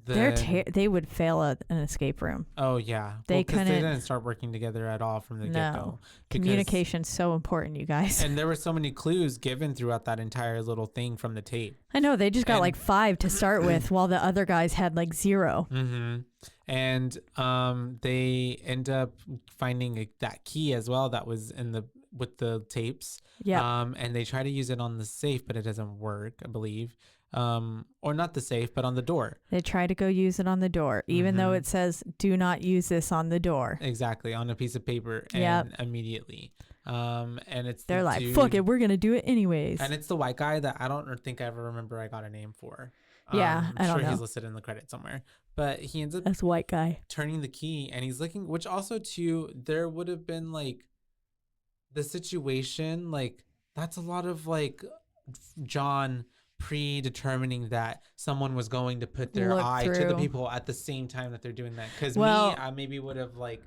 E: they would fail at an escape room.
F: Oh yeah,
E: they
F: didn't start working together at all from the get-go.
E: Communication's so important, you guys.
F: And there were so many clues given throughout that entire little thing from the tape.
E: I know, they just got like 5 to start with, while the other guys had like 0.
F: And they end up finding that key as well that was with the tapes.
E: Yeah.
F: And they try to use it on the safe, but it doesn't work, I believe. Or not the safe, but on the door. They
E: try to go use it on the door, even though it says, do not use this on the door.
F: Exactly. On a piece of paper. And immediately. And
E: they're like, fuck it, we're going to do it anyways.
F: And it's the white guy that I don't think I ever remember I got a name for.
E: Yeah,
F: I'm sure he's listed in the credits somewhere. But he ends up
E: that's white guy
F: turning the key, and he's looking, which also too, there would have been like the situation, like that's a lot of like John predetermining that someone was going to put their eye to the people at the same time that they're doing that. Because I maybe would have like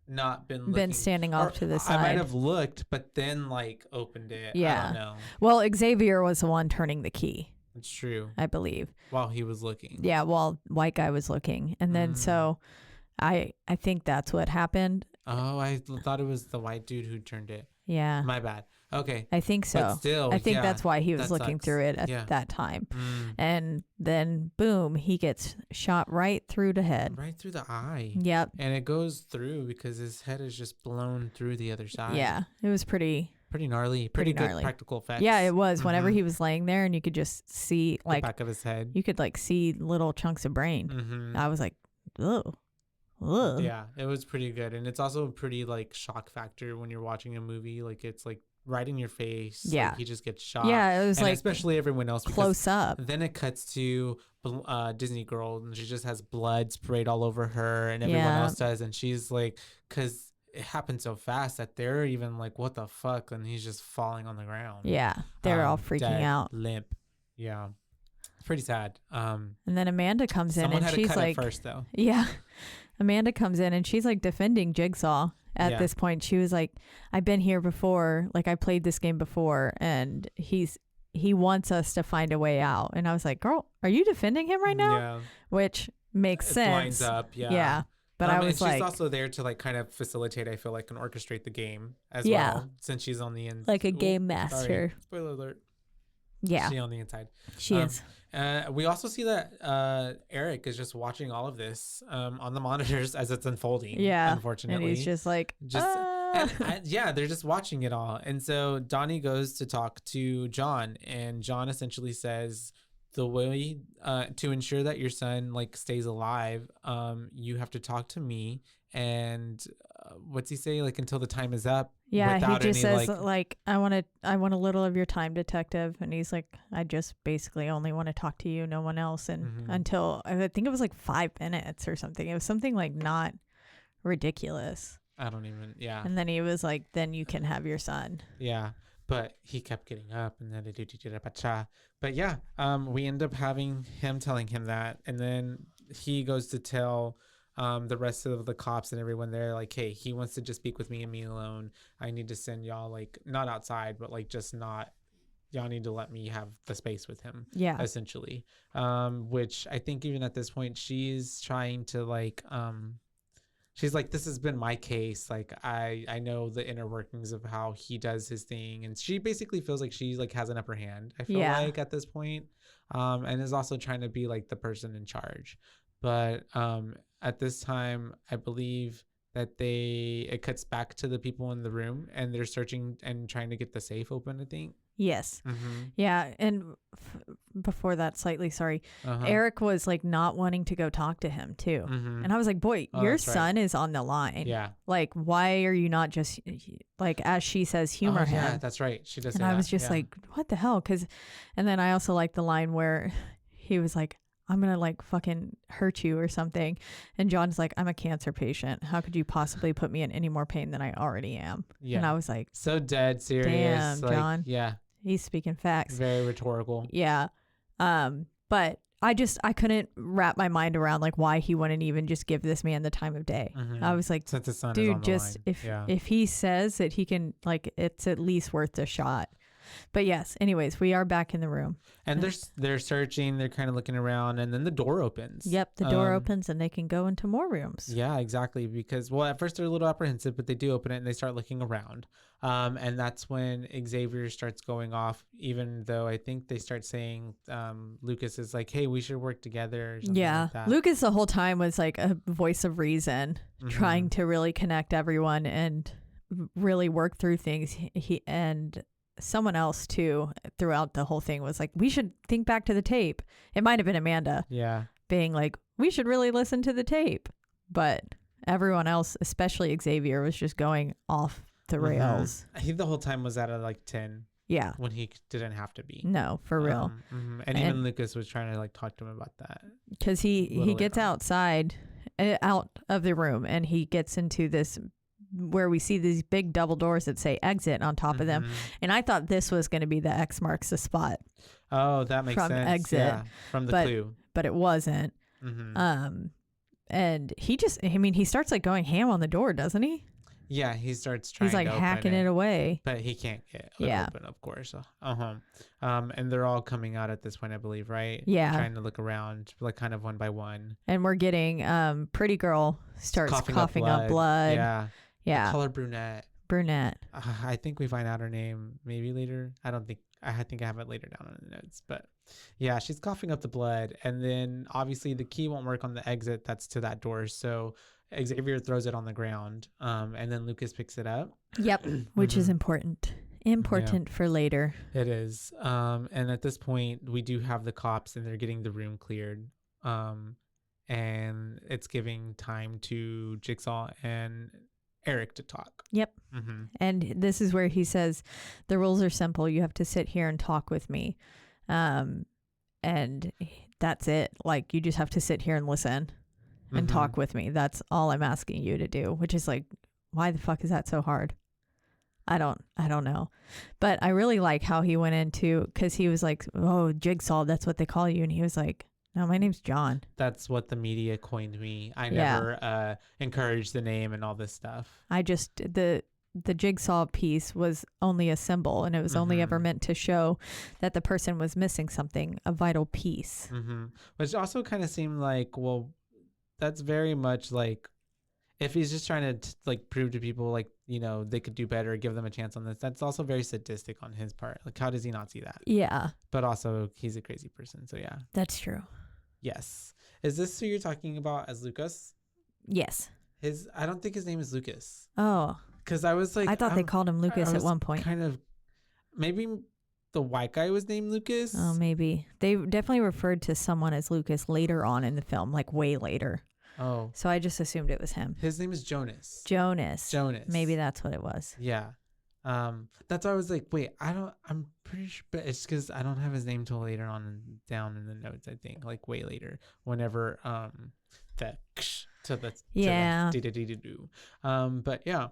F: not been
E: standing off to the side.
F: I might have looked, but then like opened it.
E: Yeah.
F: I don't know.
E: Well, Xavier was the one turning the key.
F: It's true.
E: I believe.
F: While he was looking.
E: Yeah, while white guy was looking. And then so I think that's what happened.
F: Oh, I thought it was the white dude who turned it.
E: Yeah.
F: My bad. Okay.
E: I think so.
F: But still,
E: I think that's why he was looking through it at that time. And then boom, he gets shot right through the head.
F: Right through the eye.
E: Yep.
F: And it goes through because his head is just blown through the other side.
E: Yeah. It was pretty
F: gnarly. Pretty good practical effects.
E: Yeah, it was. Whenever he was laying there and you could just see like
F: the back of his head.
E: You could like see little chunks of brain. I was like, ugh.
F: Yeah, it was pretty good. And it's also a pretty like shock factor when you're watching a movie. Like it's like right in your face.
E: Yeah.
F: Like, he just gets shot.
E: Yeah, it was
F: and
E: like
F: especially everyone else
E: close up.
F: Then it cuts to Disney Girl, and she just has blood sprayed all over her, and everyone else does, and she's like, because it happened so fast that they're even like, what the fuck? And he's just falling on the ground.
E: Yeah, they're all freaking
F: dead,
E: out.
F: Limp. Yeah, it's pretty sad.
E: And then Amanda comes in, and
F: had
E: she's
F: to cut
E: like,
F: it first though.
E: Yeah. Amanda comes in and she's like defending Jigsaw at this point. She was like, I've been here before. Like I played this game before, and he wants us to find a way out. And I was like, girl, are you defending him right now?
F: Yeah.
E: Which makes sense.
F: Lines up. Yeah.
E: Yeah. But I was like,
F: she's also there to like kind of facilitate, I feel like, and orchestrate the game as well, since she's on the end.
E: Like a game master.
F: Sorry. Spoiler alert.
E: Yeah.
F: She's on the inside.
E: She is.
F: We also see that Eric is just watching all of this on the monitors as it's unfolding. Yeah. Unfortunately.
E: And he's just like,
F: they're just watching it all. And so Donnie goes to talk to John, and John essentially says, the way to ensure that your son like stays alive, you have to talk to me, and what's he say? Like, until the time is up.
E: Yeah, he just says like, I want a little of your time, detective. And he's like, I just basically only want to talk to you, no one else. And until, I think it was like 5 minutes or something. It was something like not ridiculous.
F: I don't even, yeah.
E: And then he was like, then you can have your son.
F: Yeah. But he kept getting up, and then they do. But yeah, we end up having him telling him that, and then he goes to tell the rest of the cops and everyone there, like, hey, he wants to just speak with me and me alone. I need to send y'all, like, not outside, but like just not. Y'all need to let me have the space with him. Yeah, essentially. Which I think even at this point, she's trying to like she's like, this has been my case. Like, I know the inner workings of how he does his thing. And she basically feels like she like has an upper hand, I feel like, at this point. And is also trying to be like the person in charge. But at this time, I believe that it cuts back to the people in the room, and they're searching and trying to get the safe open, I think.
E: Yes. Yeah. And before that, slightly, sorry, Eric was like not wanting to go talk to him too. And I was like, boy, your son is on the line. Yeah. Like, why are you not just like, as she says, humor him? Yeah,
F: that's right. She does.
E: And I was just like, what the hell? And then I also like the line where he was like, I'm going to like fucking hurt you or something. And John's like, I'm a cancer patient. How could you possibly put me in any more pain than I already am? Yeah. And I was like,
F: so dead serious.
E: Damn,
F: like,
E: John.
F: Yeah.
E: He's speaking facts.
F: Very rhetorical.
E: Yeah. But I couldn't wrap my mind around like why he wouldn't even just give this man the time of day. I was like,
F: since his son
E: dude,
F: is on the
E: just
F: line.
E: if he says that he can, like, it's at least worth a shot. But yes, anyways, we are back in the room.
F: And they're searching, they're kind of looking around, and then the door opens.
E: Yep, the door opens and they can go into more rooms.
F: Yeah, exactly. Because, well, at first they're a little apprehensive, but they do open it and they start looking around. And that's when Xavier starts going off, even though I think they start saying Lucas is like, hey, we should work together. Or something like that.
E: Lucas the whole time was like a voice of reason, trying to really connect everyone and really work through things. And someone else too throughout the whole thing was like, we should think back to the tape. It might have been Amanda being like, we should really listen to the tape, but everyone else, especially Xavier, was just going off the rails.
F: He the whole time was at a like 10 when he didn't have to be.
E: No, for real.
F: And even Lucas was trying to like talk to him about that,
E: because he gets outside out of the room, and he gets into this where we see these big double doors that say exit on top of them. And I thought this was going to be the X marks the spot.
F: Oh, that makes
E: from
F: sense.
E: Exit.
F: Yeah, from the clue.
E: But it wasn't. And he starts like going ham on the door, doesn't he?
F: Yeah, he starts trying.
E: He's like hacking it away,
F: but he can't get it open, of course. And they're all coming out at this point, I believe, right?
E: Yeah,
F: trying to look around, like kind of one by one.
E: And we're getting Pretty Girl starts coughing up blood.
F: Yeah.
E: Yeah.
F: I call her Brunette. I think we find out her name maybe later. I think I have it later down in the notes. But yeah, she's coughing up the blood. And then obviously the key won't work on the exit that's to that door. So Xavier throws it on the ground. And then Lucas picks it up.
E: Yep. Which is important. For later.
F: It is. And at this point, we do have the cops and they're getting the room cleared. And it's giving time to Jigsaw and Eric to talk.
E: Yep. And this is where he says, the rules are simple. You have to sit here and talk with me. And that's it. Like, you just have to sit here and listen and talk with me. That's all I'm asking you to do, which is like, why the fuck is that so hard? I don't know. But I really like how he went into, because he was like, oh, Jigsaw, that's what they call you. And he was like, no, my name's John.
F: That's what the media coined me. I never encouraged the name and all this stuff.
E: I just, the Jigsaw piece was only a symbol, and it was only ever meant to show that the person was missing something, a vital piece.
F: Which also kind of seemed like, well, that's very much like, if he's just trying to like prove to people like, you know, they could do better, give them a chance on this, that's also very sadistic on his part. Like, how does he not see that?
E: Yeah.
F: But also, he's a crazy person, so yeah.
E: That's true.
F: Yes. Is this who you're talking about as Lucas?
E: Yes.
F: I don't think his name is Lucas.
E: Oh.
F: Because I was like,
E: I thought they called him Lucas at one point.
F: Kind of, maybe the white guy was named Lucas.
E: Oh, maybe. They definitely referred to someone as Lucas later on in the film, like way later.
F: Oh.
E: So I just assumed it was him.
F: His name is Jonas.
E: Jonas.
F: Jonas.
E: Maybe that's what it was.
F: Yeah. That's why I was like, wait, I'm pretty sure, but it's because I don't have his name till later on down in the notes, I think, like way later, whenever, that to the,
E: yeah.
F: To the but yeah,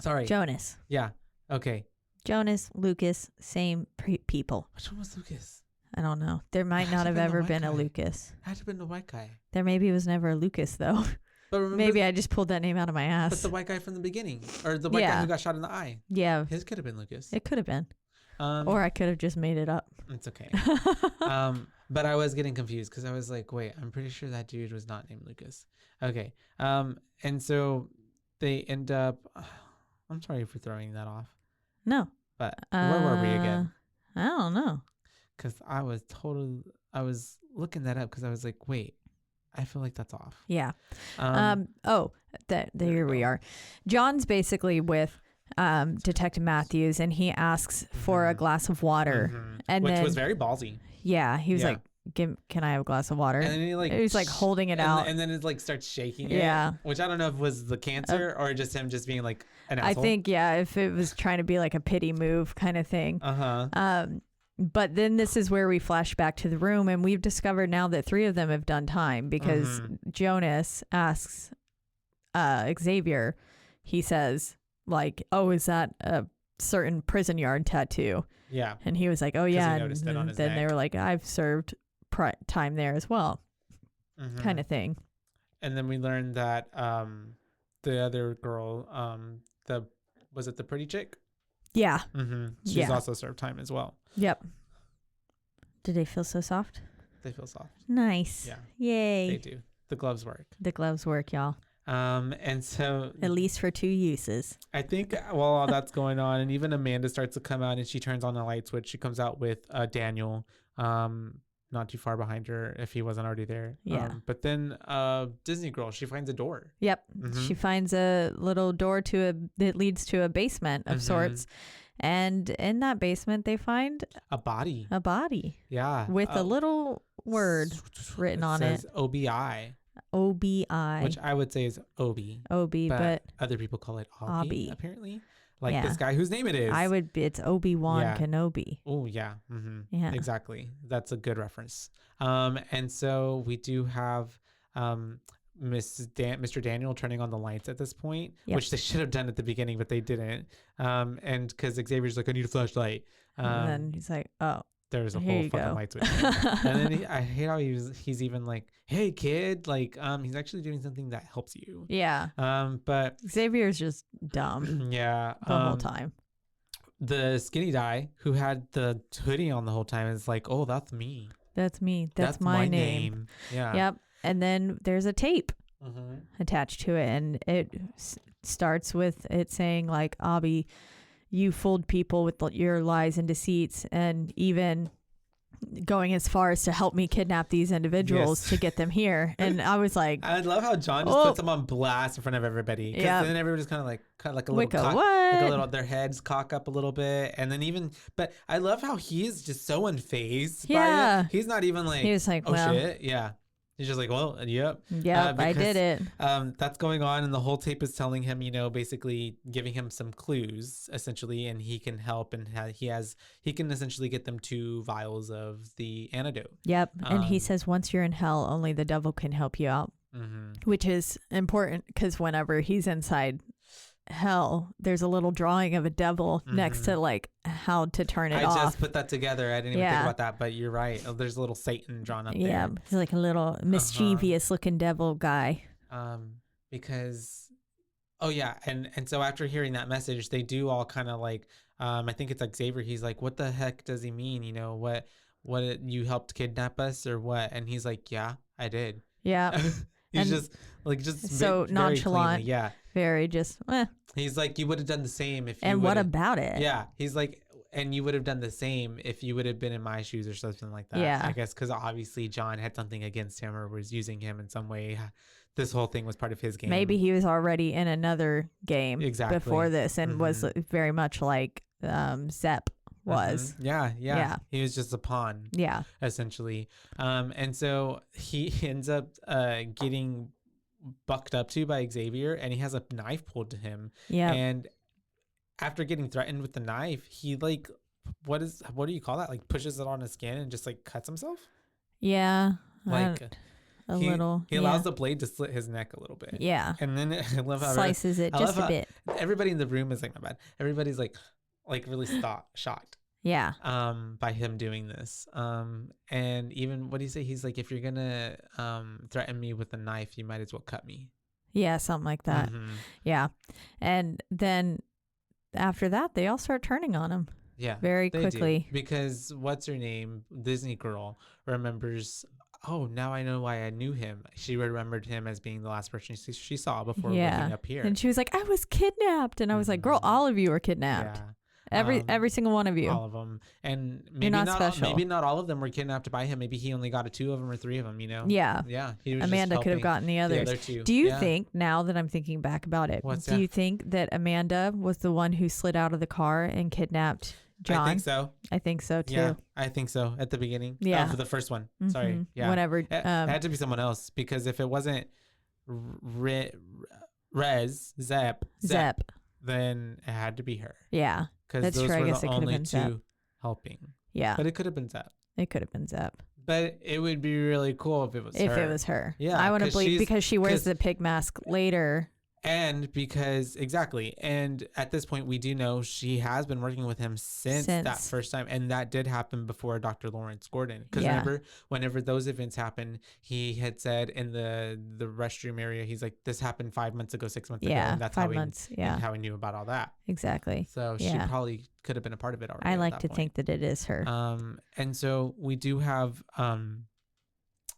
F: sorry.
E: Jonas.
F: Yeah. Okay.
E: Jonas, Lucas, same people.
F: Which one was Lucas?
E: I don't know. There might not have ever been a Lucas.
F: Had to have been the white guy.
E: There maybe was never a Lucas, though.
F: But remember,
E: maybe I just pulled that name out of my ass.
F: But the white guy from the beginning, or the white guy who got shot in the eye.
E: Yeah.
F: His could have been Lucas.
E: It could have been. Or I could have just made it up.
F: It's okay. But I was getting confused because I was like, wait, I'm pretty sure that dude was not named Lucas. Okay. And so they end up, I'm sorry for throwing that off.
E: No.
F: But where were we again?
E: I don't know.
F: Because I was looking that up because I was like, wait, I feel like that's off.
E: Yeah. There we are. John's basically with Detective Matthews, and he asks for a glass of water, and
F: which was very ballsy.
E: Yeah, he was like, can I have a glass of water?
F: And then
E: he's like holding it out,
F: and then it like starts shaking.
E: Yeah,
F: which I don't know if was the cancer or just him just being like an asshole.
E: I think if it was trying to be like a pity move kind of thing. But then this is where we flash back to the room, and we've discovered now that 3 of them have done time because Jonas asks Xavier, he says like, oh, is that a certain prison yard tattoo?
F: Yeah.
E: And he was like, oh yeah.
F: And then
E: they were like, I've served time there as well, kind of thing.
F: And then we learned that the other girl, was it the pretty chick?
E: Yeah.
F: She's also served time as well.
E: Yep. Did they feel so soft?
F: They feel soft.
E: Nice.
F: Yeah.
E: Yay.
F: They do. The gloves work.
E: The gloves work, y'all.
F: And so
E: at least for 2 uses.
F: I think while all that's going on, and even Amanda starts to come out and she turns on the light switch. She comes out with Daniel, not too far behind her if he wasn't already there.
E: Yeah.
F: But then Disney girl, she finds a door.
E: Yep. She finds a little door that leads to a basement of sorts. And in that basement, they find
F: a body. Yeah.
E: With a little word written on it. It says
F: OBI.
E: OBI.
F: Which I would say is Obi.
E: But
F: other people call it Obi, apparently. Like this guy whose name it is.
E: It's Obi-Wan Kenobi.
F: Oh, yeah.
E: Yeah.
F: Exactly. That's a good reference. And so we do have Mr. Daniel turning on the lights at this point, which they should have done at the beginning, but they didn't. And because Xavier's like, I need a flashlight.
E: And then he's like, oh.
F: There's a whole fucking light switch. And then I hate how he's even like, hey kid, like he's actually doing something that helps you.
E: Yeah.
F: But
E: Xavier's just dumb.
F: Yeah.
E: The whole time.
F: The skinny guy who had the hoodie on the whole time is like, oh, that's me.
E: That's me. That's my name.
F: Yeah.
E: Yep. And then there's a tape attached to it, and it starts with it saying like, Abby, you fooled people with your lies and deceits, and even going as far as to help me kidnap these individuals to get them here. And I was like,
F: I love how John just puts them on blast in front of everybody. Because then everybody's kind of like a little cock, like a little, their heads cock up a little bit. And then but I love how he is just so unfazed by it. He's not even like, he was like, oh shit. Yeah. He's just like, well, yep.
E: Yeah, I did it.
F: That's going on. And the whole tape is telling him, basically giving him some clues, essentially, and he can help. And he can essentially get them 2 vials of the antidote.
E: Yep. And he says, once you're in hell, only the devil can help you out, which is important because whenever he's inside hell, there's a little drawing of a devil next to like how to turn it off.
F: I just put that together. I didn't even think about that, but you're right. There's a little Satan drawn up there.
E: Yeah, he's like a little mischievous looking devil guy.
F: Because, and so after hearing that message, they do all kind of like, I think it's like Xavier. He's like, what the heck does he mean? What you helped kidnap us or what? And he's like, yeah, I did.
E: Yeah.
F: He's just
E: so nonchalant.
F: Cleanly, yeah.
E: Very just,
F: He's like, you would have done the same if you
E: And what about it?
F: Yeah. He's like, and you would have done the same if you would have been in my shoes or something like that.
E: Yeah.
F: I guess because obviously John had something against him or was using him in some way. This whole thing was part of his game.
E: Maybe he was already in another game before this and was very much like Zepp was.
F: Yeah. He was just a pawn.
E: Yeah.
F: Essentially. And so he ends up getting bucked up to by Xavier, and he has a knife pulled to him.
E: Yeah.
F: And after getting threatened with the knife, he like, what do you call that? Like pushes it on his skin and just like cuts himself.
E: Yeah.
F: Like
E: he
F: allows the blade to slit his neck a little bit.
E: Yeah.
F: And then I love how
E: slices it just a bit.
F: Everybody in the room is like, my bad. Everybody's like really shocked.
E: Yeah.
F: By him doing this. And even what do you say? He's like, if you're gonna threaten me with a knife, you might as well cut me.
E: Yeah, something like that. Yeah. And then after that, they all start turning on him.
F: Yeah.
E: Very quickly.
F: Because what's her name? Disney girl remembers, oh, now I know why I knew him. She remembered him as being the last person she saw before waking up here.
E: And she was like, I was kidnapped. And I was like, girl, all of you were kidnapped.
F: Yeah.
E: Every single one of you.
F: All of them. And maybe
E: You're not special.
F: Maybe not all of them were kidnapped by him. Maybe he only got 2 of them or 3 of them, you know?
E: Yeah.
F: Yeah. He was
E: Amanda could have gotten the others.
F: The other 2.
E: Do you think, now that I'm thinking back about it, do you think that Amanda was the one who slid out of the car and kidnapped John?
F: I think so.
E: I think so too.
F: Yeah, I think so. At the beginning.
E: Yeah.
F: For the first one. Sorry. Yeah.
E: Whatever.
F: It had to be someone else, because if it wasn't Zep, then it had to be her.
E: Yeah.
F: Because those were the only 2 helping.
E: Yeah.
F: But it could have been Zep.
E: It could have been Zep.
F: But it would be really cool if it was her.
E: If it was her.
F: Yeah.
E: I want to believe, because she wears the pig mask later.
F: And because, exactly. And at this point, we do know she has been working with him since that first time. And that did happen before Dr. Lawrence Gordon. Because remember, whenever those events happened, he had said in the restroom area, he's like, this happened 5 months ago, 6 months ago. And that's
E: 5 months.
F: And how he knew about all that.
E: Exactly.
F: So she probably could have been a part of it already.
E: I like to think that it is her.
F: And so we do have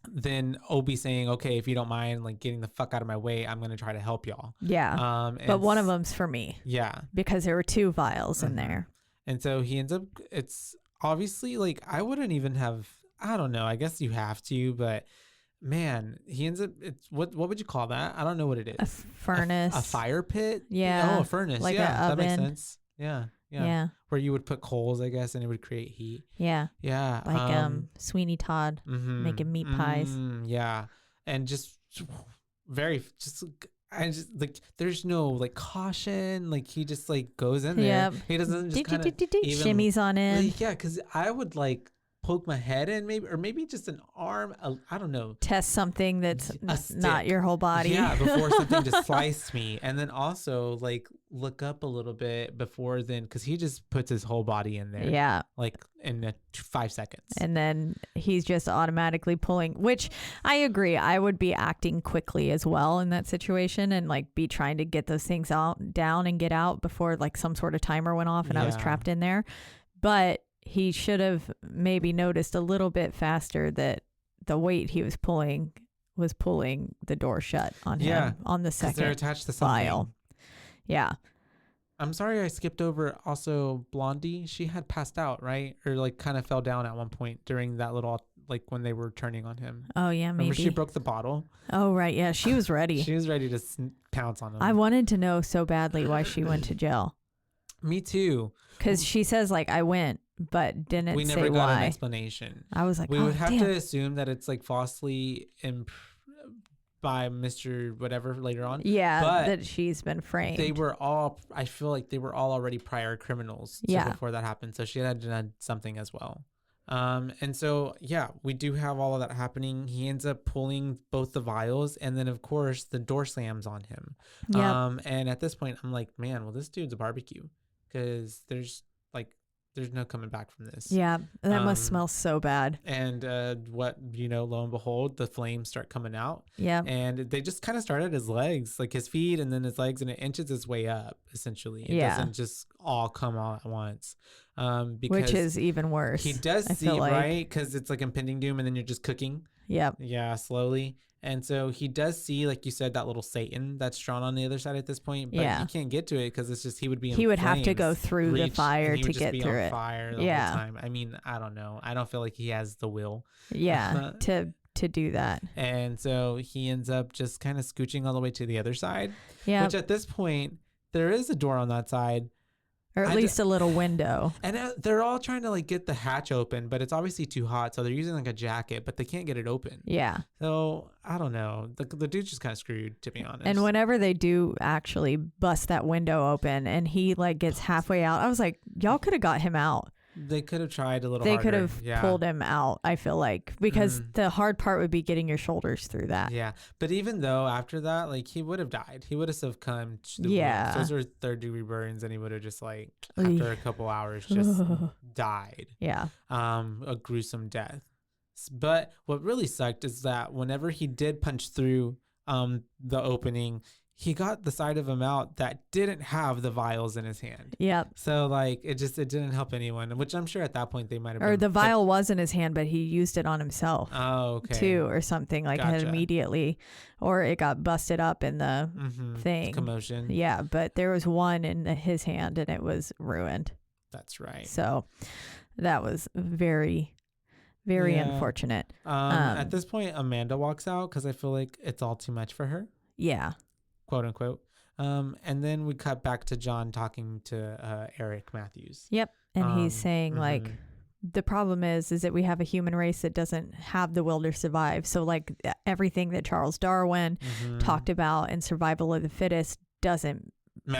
F: then Obi saying, okay, if you don't mind like getting the fuck out of my way, I'm going to try to help y'all.
E: Yeah. But one of them's for me.
F: Yeah.
E: Because there were 2 vials in there.
F: And so he ends up, it's obviously like, I wouldn't even have, I don't know. I guess you have to, but man, he ends up, it's what would you call that? I don't know what it is.
E: A furnace.
F: A fire pit?
E: Yeah.
F: Oh, a furnace.
E: Like
F: yeah.
E: an
F: That makes
E: oven.
F: sense. Yeah. Where you would put coals, I guess, and it would create heat.
E: Yeah.
F: Yeah.
E: Like Sweeney Todd making meat pies.
F: Yeah. And just very, I just like, there's no like caution. Like he just like goes in there.
E: Yep.
F: He doesn't just kind of
E: shimmies on in.
F: Like, yeah. Cause I would like poke my head in maybe just an arm. I don't know.
E: Test something that's not your whole body.
F: Yeah. Before something just sliced me. And then also like look up a little bit before then, because he just puts his whole body in there.
E: Yeah.
F: Like in 5 seconds.
E: And then he's just automatically pulling, which I agree. I would be acting quickly as well in that situation and like be trying to get those things down and get out before like some sort of timer went off and I was trapped in there. But he should have maybe noticed a little bit faster that the weight he was pulling the door shut on him on the second
F: they're attached to something.
E: file. Yeah.
F: I'm sorry I skipped over also Blondie. She had passed out, right? Or like kind of fell down at one point during that little, like when they were turning on him.
E: Oh, yeah, maybe.
F: Remember she broke the bottle?
E: Oh, right. Yeah, she was ready.
F: She was ready to pounce on him.
E: I wanted to know so badly why she went to jail.
F: Me too.
E: Because she says like I went, but didn't say why.
F: We never got an explanation.
E: I was like,
F: we would have to assume that it's like falsely by Mr. whatever later on.
E: Yeah,
F: but
E: that she's been framed.
F: I feel like they were all already prior criminals before that happened. So she had done something as well. And so, yeah, we do have all of that happening. He ends up pulling both the vials, and then of course the door slams on him.
E: Yep.
F: And at this point I'm like, man, well, this dude's a barbecue, because there's no coming back from this.
E: Yeah, that must smell so bad.
F: And lo and behold, the flames start coming out.
E: Yeah.
F: And they just kind of start at his legs, like his feet and then his legs, and it inches its way up, essentially. It doesn't just all come all at once. Because
E: which is even worse.
F: He does see, right? Because it's like impending doom, and then you're just cooking.
E: Yep.
F: Yeah, slowly. And so he does see, like you said, that little Satan that's drawn on the other side at this point. But he can't get to it because it's just he would
E: have to go through the fire to get through it.
F: Fire the whole time. I mean, I don't know. I don't feel like he has the will.
E: Yeah, to do that.
F: And so he ends up just kind of scooching all the way to the other side.
E: Yeah.
F: Which at this point, there is a door on that side.
E: or at least a little window.
F: And they're all trying to like get the hatch open, but it's obviously too hot, so they're using like a jacket, but they can't get it open.
E: Yeah.
F: So I don't know. The dude's just kind of screwed, to be honest.
E: And whenever they do actually bust that window open, and he like gets halfway out, I was like, y'all could have got him out.
F: They could have tried a little
E: They
F: harder.
E: could have pulled him out, I feel like, because the hard part would be getting your shoulders through that.
F: Yeah. But even though after that, like, he would have died. He would have succumbed to the
E: Yeah.
F: wounds. Those are third-degree burns, and he would have just, like, after a couple hours, just died.
E: Yeah.
F: A gruesome death. But what really sucked is that whenever he did punch through the opening, he got the side of him out that didn't have the vials in his hand.
E: Yep.
F: So like it didn't help anyone, which I'm sure at that point they might have.
E: Or the vial was in his hand, but he used it on himself.
F: Oh, okay.
E: Too, or something like that immediately, or it got busted up in the thing.
F: Commotion.
E: Yeah, but there was one in his hand and it was ruined.
F: That's right.
E: So that was very, very unfortunate.
F: At this point, Amanda walks out because I feel like it's all too much for her.
E: Yeah.
F: Quote unquote. And then we cut back to John talking to Eric Matthews.
E: Yep. And he's saying like, the problem is that we have a human race that doesn't have the will to survive. So like everything that Charles Darwin talked about in survival of the fittest doesn't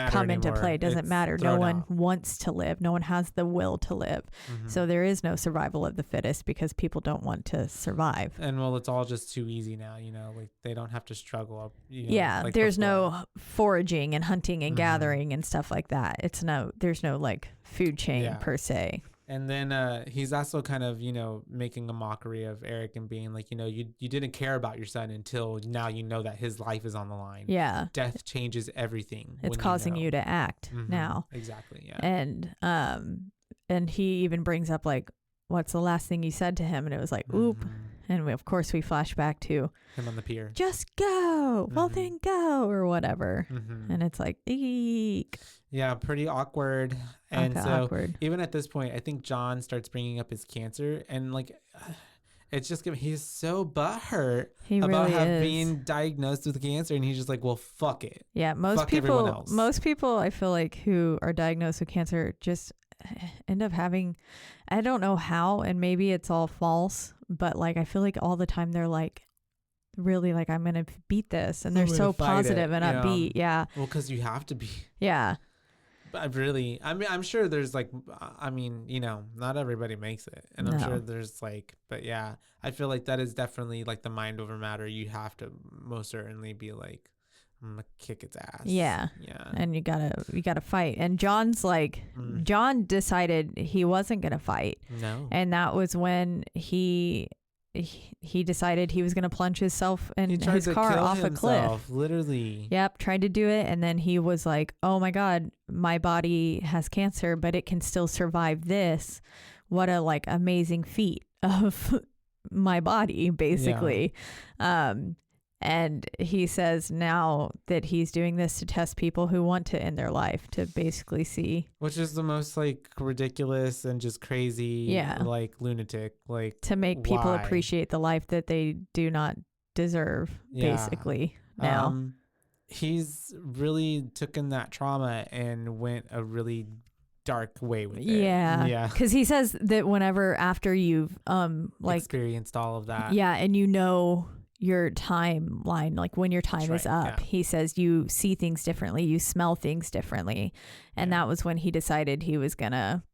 E: come into play. It doesn't matter. No one wants to live. No one has the will to live. So there is no survival of the fittest because people don't want to survive.
F: And well, it's all just too easy now, like they don't have to struggle up.
E: Like there's no foraging and hunting and gathering and stuff like that. There's no like food chain per se.
F: And then he's also kind of, making a mockery of Eric and being like, you didn't care about your son until now you know that his life is on the line.
E: Yeah.
F: Death changes everything.
E: It's causing you to act now.
F: Exactly. Yeah.
E: And he even brings up like, what's the last thing you said to him? And it was like, oop. And of course we flash back to
F: him on the pier.
E: Just go. Well, then go or whatever. And it's like, eek.
F: Yeah, pretty awkward. And so even at this point, I think John starts bringing up his cancer and like, it's just, he's so butthurt about being diagnosed with cancer. And he's just like, well, fuck it.
E: Yeah. Most people I feel like who are diagnosed with cancer just end up having, I don't know how, and maybe it's all false, but like I feel like all the time they're like really like, I'm gonna beat this, and they're so positive and upbeat. Yeah.
F: Well, because you have to be.
E: Yeah.
F: But really, I mean, I'm sure there's like, not everybody makes it, and I'm sure there's like, but yeah, I feel like that is definitely like the mind over matter. You have to most certainly be like, I'm gonna kick its ass. Yeah. Yeah.
E: And you gotta fight. And John's like, John decided he wasn't gonna fight.
F: No.
E: And that was when he decided he was gonna plunge himself and his car off a cliff.
F: Literally.
E: Yep. Tried to do it, and then he was like, oh my God, my body has cancer, but it can still survive this. What a like amazing feat of my body, basically. Yeah. And he says now that he's doing this to test people who want to end their life, to basically see.
F: Which is the most like ridiculous and just crazy, like lunatic, like
E: to make people appreciate the life that they do not deserve, basically now.
F: He's really taken that trauma and went a really dark way with it.
E: Yeah. Because he says that whenever after you've
F: experienced all of that.
E: Yeah, and your timeline, like when your time is up, he says you see things differently, you smell things differently. And that was when he decided he was gonna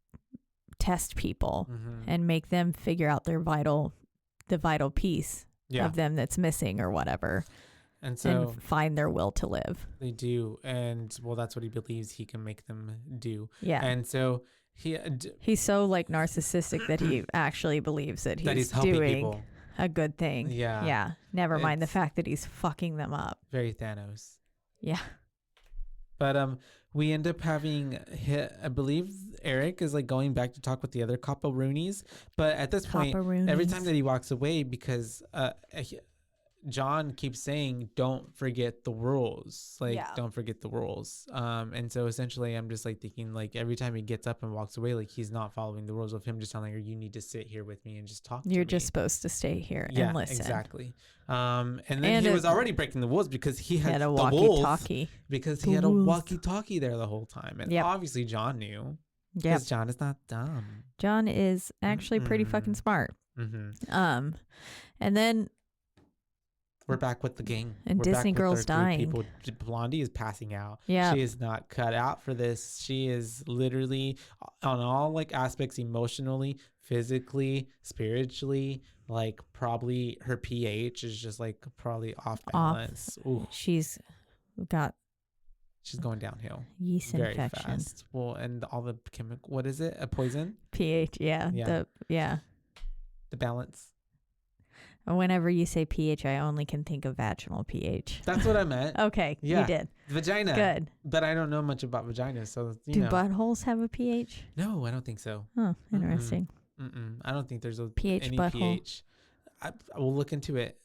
E: test people and make them figure out the vital piece of them that's missing or whatever, and find their will to live.
F: They do. And well, that's what he believes he can make them do.
E: And
F: so
E: he's so like narcissistic that he actually believes that he's doing people. A good thing. Yeah. Never mind the fact that he's fucking them up.
F: Very Thanos.
E: Yeah.
F: But we end up having, I believe Eric is like going back to talk with the other Copperoonies. But at this point, every time that he walks away, because John keeps saying, don't forget the rules. Like, don't forget the rules. And so essentially I'm just like thinking, like, every time he gets up and walks away, like he's not following the rules of him just telling her, you need to sit here with me and just talk to me.
E: You're just supposed to stay here and listen.
F: Exactly. And then he was already breaking the rules because he had a
E: walkie-talkie.
F: Because he had a walkie-talkie there the whole time. And obviously John knew. Because John is not dumb.
E: John is actually pretty fucking smart. And then
F: we're back with the gang.
E: And
F: we're
E: Disney Girl's dying.
F: People. Blondie is passing out.
E: Yeah.
F: She is not cut out for this. She is literally on all like aspects, emotionally, physically, spiritually, like probably her pH is just like probably off balance.
E: She's
F: going downhill.
E: Yeast
F: very
E: infection.
F: Fast. Well, and all the chemical, what is it? A poison?
E: pH, The
F: balance.
E: Whenever you say pH, I only can think of vaginal pH.
F: That's what I meant.
E: Okay, you did.
F: Vagina.
E: Good.
F: But I don't know much about vaginas, so
E: Do buttholes have a pH?
F: No, I don't think so.
E: Oh, interesting.
F: I don't think there's a
E: pH
F: any
E: butthole.
F: pH. I will look into it.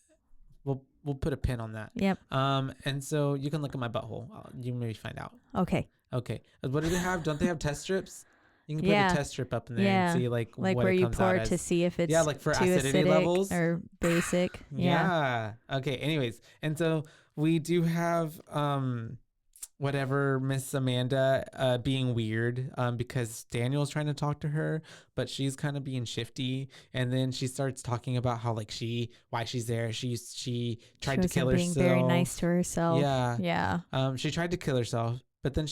F: We'll put a pin on that.
E: Yep.
F: And so you can look at my butthole. You maybe find out.
E: Okay.
F: What do they have? Don't they have test strips? You can put a test strip up in there and see like what
E: where
F: it
E: you
F: comes
E: pour
F: out
E: it
F: as.
E: to see if it's
F: like for
E: too
F: acidity
E: acidic
F: levels
E: or basic.
F: Yeah. Okay. Anyways, and so we do have whatever Miss Amanda being weird because Daniel's trying to talk to her, but she's kind of being shifty, and then she starts talking about how like why she's there. She tried to kill herself.
E: Being very nice to herself.
F: Yeah. She tried to kill herself, but then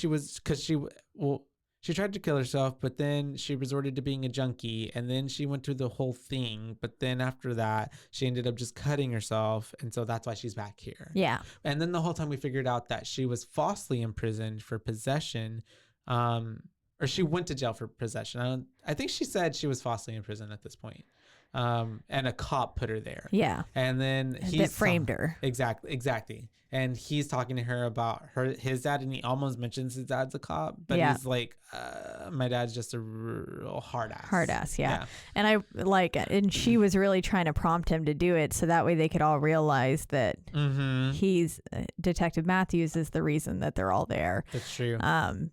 F: she tried to kill herself, but then she resorted to being a junkie, and then she went through the whole thing. But then after that, she ended up just cutting herself, and so that's why she's back here.
E: Yeah.
F: And then the whole time we figured out that she was falsely imprisoned for possession, or she went to jail for possession. I think she said she was falsely imprisoned at this point. And a cop put her there.
E: Yeah.
F: And then he
E: framed her.
F: Exactly. And he's talking to her about his dad, and he almost mentions his dad's a cop, but he's like, my dad's just a real hard ass.
E: Yeah. And and she was really trying to prompt him to do it so that way they could all realize that he's Detective Matthews is the reason that they're all there.
F: That's true.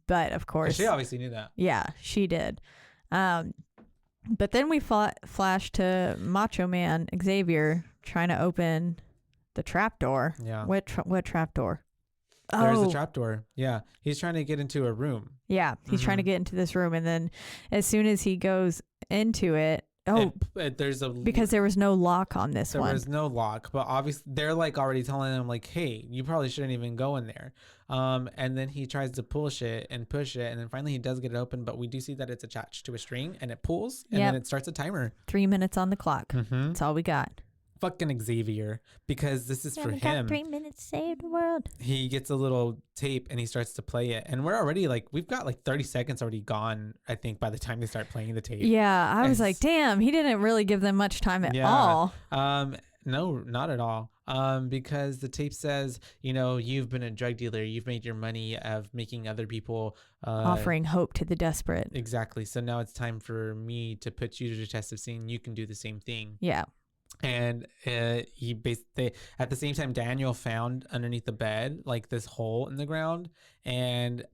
E: But of course,
F: she obviously knew that.
E: Yeah, she did. But then we flash to Macho Man Xavier trying to open the trap door.
F: Yeah.
E: What trap door?
F: There's a trap door. Yeah. He's trying to get into a room.
E: Yeah. He's trying to get into this room. And then as soon as he goes into it, because there was no lock on this one.
F: There was no lock, but obviously they're like already telling him like, hey, you probably shouldn't even go in there. And then he tries to push it, and then finally he does get it open, but we do see that it's attached to a string, and it pulls, and then it starts a timer.
E: 3 minutes on the clock. That's all we got.
F: Fucking Xavier, because this is for him.
E: 3 minutes saved the world.
F: He gets a little tape and he starts to play it, and we're already like, we've got like 30 seconds already gone, I think, by the time they start playing the tape.
E: Yeah, I was like, damn, he didn't really give them much time at all.
F: No, not at all. Because the tape says, you've been a drug dealer, you've made your money of making other people
E: offering hope to the desperate.
F: Exactly. So now it's time for me to put you to the test of seeing you can do the same thing.
E: Yeah.
F: And he basically, at the same time, Daniel found underneath the bed like this hole in the ground, and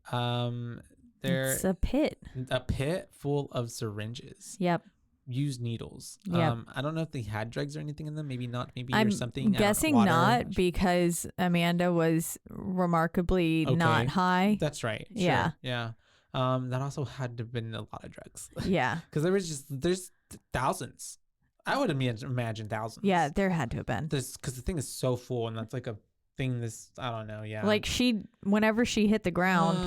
E: it's a pit
F: full of syringes.
E: Yep.
F: Used needles.
E: Yep.
F: I don't know if they had drugs or anything in them. Maybe not. Maybe
E: I'm
F: or something.
E: Guessing not, because Amanda was remarkably not high.
F: That's right. Sure.
E: Yeah.
F: Yeah. That also had to have been a lot of drugs.
E: Yeah.
F: Because there's thousands. I would imagine thousands.
E: Yeah, there had to have been.
F: Because the thing is so full, and that's like a thing. I don't know. Yeah.
E: Like whenever she hit the ground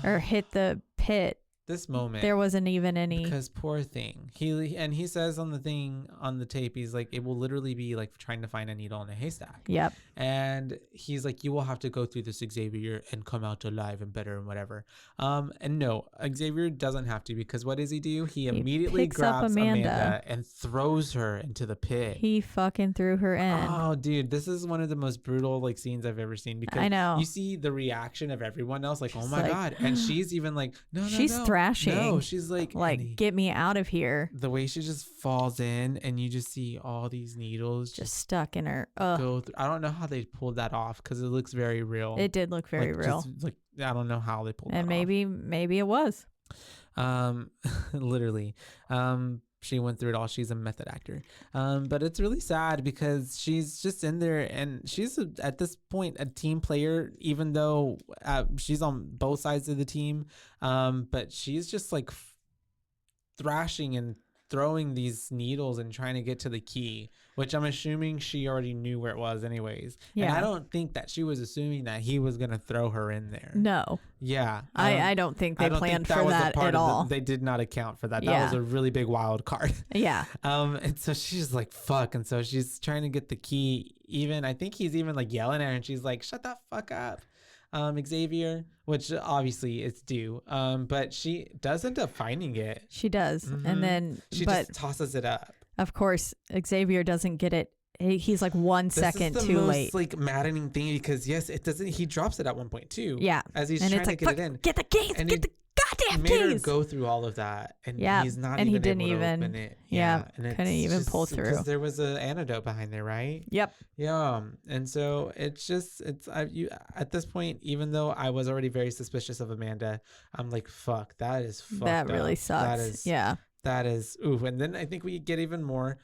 E: or hit the pit,
F: this moment
E: there wasn't even any,
F: because poor thing. He says on the thing on the tape, he's like, it will literally be like trying to find a needle in a haystack.
E: Yep.
F: And he's like, you will have to go through this, Xavier, and come out alive and better and whatever. And no, Xavier doesn't have to, because what does he do? He immediately grabs Amanda and throws her into the pit.
E: He fucking threw her in.
F: Oh, dude, this is one of the most brutal like scenes I've ever seen, because
E: I know
F: you see the reaction of everyone else, like, oh my God. And she's even like, no,
E: she's
F: no.
E: thrashing.
F: No, she's like
E: get me out of here.
F: The way she just falls in, and you just see all these needles
E: just stuck in her.
F: Go through. I don't know how they pulled that off because it looks very real.
E: It did look very real.
F: I don't know how they pulled that off.
E: And maybe it was.
F: Literally. She went through it all. She's a method actor. But it's really sad because she's just in there, and she's at this point a team player, even though she's on both sides of the team. But she's just like thrashing and throwing these needles and trying to get to the key, which I'm assuming she already knew where it was anyways. Yeah. And I don't think that she was assuming that he was going to throw her in there.
E: No.
F: Yeah.
E: I don't think they planned for that at all.
F: They did not account for that. That was a really big wild card.
E: Yeah.
F: And so she's like, fuck. And so she's trying to get the key. I think he's even like yelling at her, and she's like, shut the fuck up. Xavier, which obviously it's due. But she does end up finding it.
E: She does. Mm-hmm. And then
F: she just tosses it up.
E: Of course, Xavier doesn't get it. He's like 1 second too late.
F: This is the most like maddening thing because it doesn't. He drops it at one point too.
E: Yeah,
F: as he's trying to get it in.
E: Get the keys. And get the goddamn
F: keys. Made her
E: keys.
F: go through all of that, and he's not.
E: And
F: even
E: he didn't
F: able
E: even.
F: To open it.
E: Yeah, couldn't even pull through
F: because there was an antidote behind there, right?
E: Yep.
F: Yeah, and so it's at this point, even though I was already very suspicious of Amanda, I'm like, fuck, that is fucked
E: That really
F: up.
E: sucks.
F: That is oof. And then I think we get even more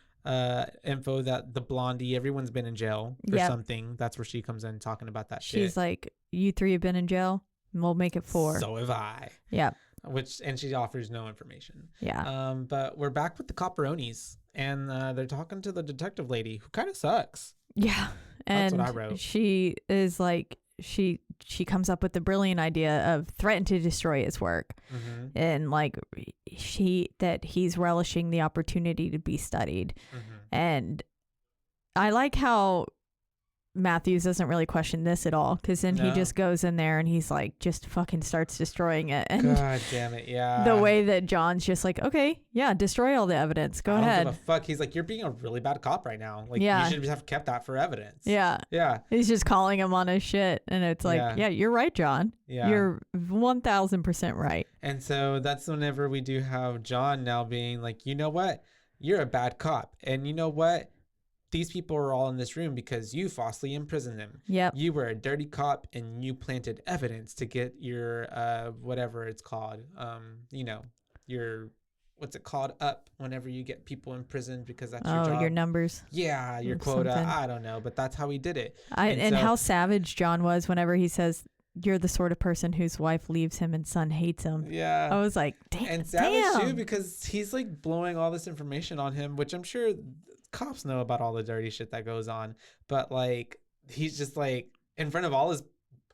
F: info that the blondie, everyone's been in jail for something. That's where she comes in talking about that shit.
E: She's like, you 3 have been in jail, we'll make it 4.
F: So have I.
E: Yep.
F: And she offers no information.
E: Yeah.
F: But we're back with the Copperonis, and they're talking to the detective lady, who kind of sucks.
E: Yeah.
F: That's
E: and
F: what I wrote.
E: She is like, she comes up with the brilliant idea of threaten to destroy his work. Mm-hmm. And like he's relishing the opportunity to be studied. Mm-hmm. And I like how Matthews doesn't really question this at all, because then he just goes in there and he's like, just fucking starts destroying it. And
F: God damn it, yeah.
E: The way that John's just like, okay, yeah, destroy all the evidence. Go ahead.
F: I don't give a fuck. He's like, you're being a really bad cop right now. Like, you should have kept that for evidence.
E: Yeah.
F: Yeah.
E: He's just calling him on his shit. And it's like, yeah, you're right, John.
F: Yeah.
E: You're 1000% right.
F: And so that's whenever we do have John now being like, you know what? You're a bad cop. And you know what? These people are all in this room because you falsely imprisoned them.
E: Yep.
F: You were a dirty cop and you planted evidence to get your whatever it's called. Your what's it called up whenever you get people imprisoned because that's your job.
E: Your numbers.
F: Yeah, your quota. Something. I don't know, but that's how he did it.
E: And how savage John was whenever he says, you're the sort of person whose wife leaves him and son hates him.
F: Yeah.
E: I was like, damn.
F: And savage too, because he's like blowing all this information on him, which I'm sure cops know about all the dirty shit that goes on, but like he's just like in front of all his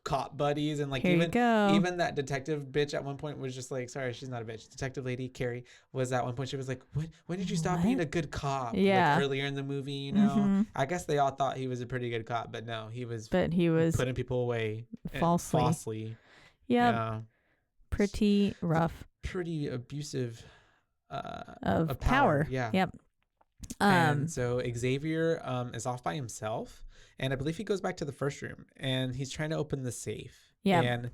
F: cop buddies, and like even that detective bitch at one point was just like, sorry, she's not a bitch. Detective lady Carrie was at one point, she was like, when did you stop being a good cop?
E: Yeah.
F: Like earlier in the movie, you know. Mm-hmm. I guess they all thought he was a pretty good cop, but no, he was putting people away falsely.
E: Yep. Yeah. Pretty rough.
F: Pretty abusive
E: of power.
F: Yeah.
E: Yep.
F: And so Xavier is off by himself, and I believe he goes back to the first room, and he's trying to open the safe.
E: Yeah.
F: And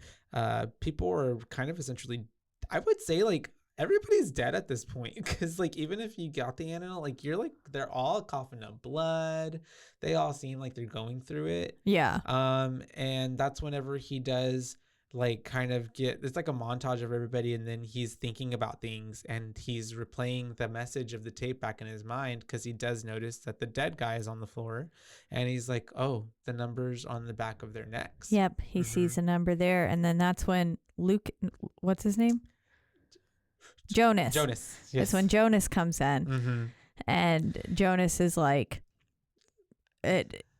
F: people are kind of essentially, I would say, like, everybody's dead at this point, because like even if you got the antidote, like you're like, they're all coughing up blood. They all seem like they're going through it.
E: Yeah.
F: And that's whenever he does like kind of it's like a montage of everybody, and then he's thinking about things, and he's replaying the message of the tape back in his mind, because he does notice that the dead guy is on the floor, and he's like, oh, the numbers on the back of their necks.
E: Yep. He sees a number there, and then that's when what's his name? Jonas.
F: Yes.
E: That's when Jonas comes in, and Jonas is like,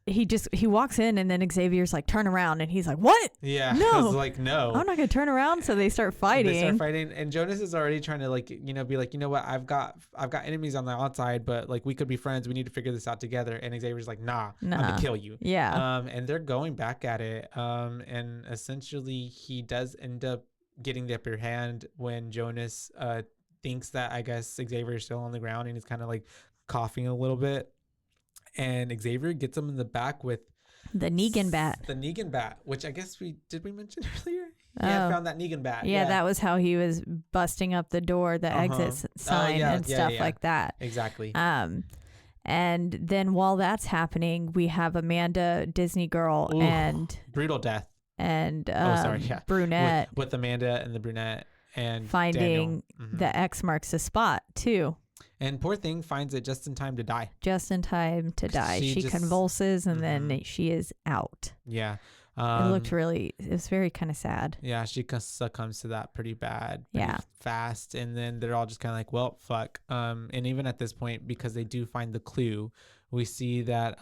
E: he walks in, and then Xavier's like, turn around, and he's like, what?
F: Yeah.
E: No.
F: Like, no.
E: I'm not gonna turn around. So they start fighting.
F: And Jonas is already trying to like, be like, you know what? I've got enemies on the outside, but like we could be friends. We need to figure this out together. And Xavier's like, nah. I'm gonna kill you.
E: Yeah.
F: And they're going back at it. And essentially he does end up getting the upper hand when Jonas thinks that, I guess, Xavier is still on the ground, and he's kind of like coughing a little bit. And Xavier gets him in the back with
E: the Negan bat.
F: The Negan bat, which I guess did we mention earlier? He had found that Negan bat.
E: Yeah, that was how he was busting up the door, the exit sign and stuff like that.
F: Exactly.
E: And then while that's happening, we have Amanda, Disney girl, and
F: brutal death.
E: And
F: brunette with Amanda and the brunette and
E: finding the X marks the spot too.
F: And poor thing finds it just in time to die.
E: Just in time to die. She convulses and then she is out.
F: Yeah.
E: It was very kind of sad.
F: Yeah, she succumbs to that pretty bad, fast. And then they're all just kind of like, well, fuck. And even at this point, because they do find the clue, we see that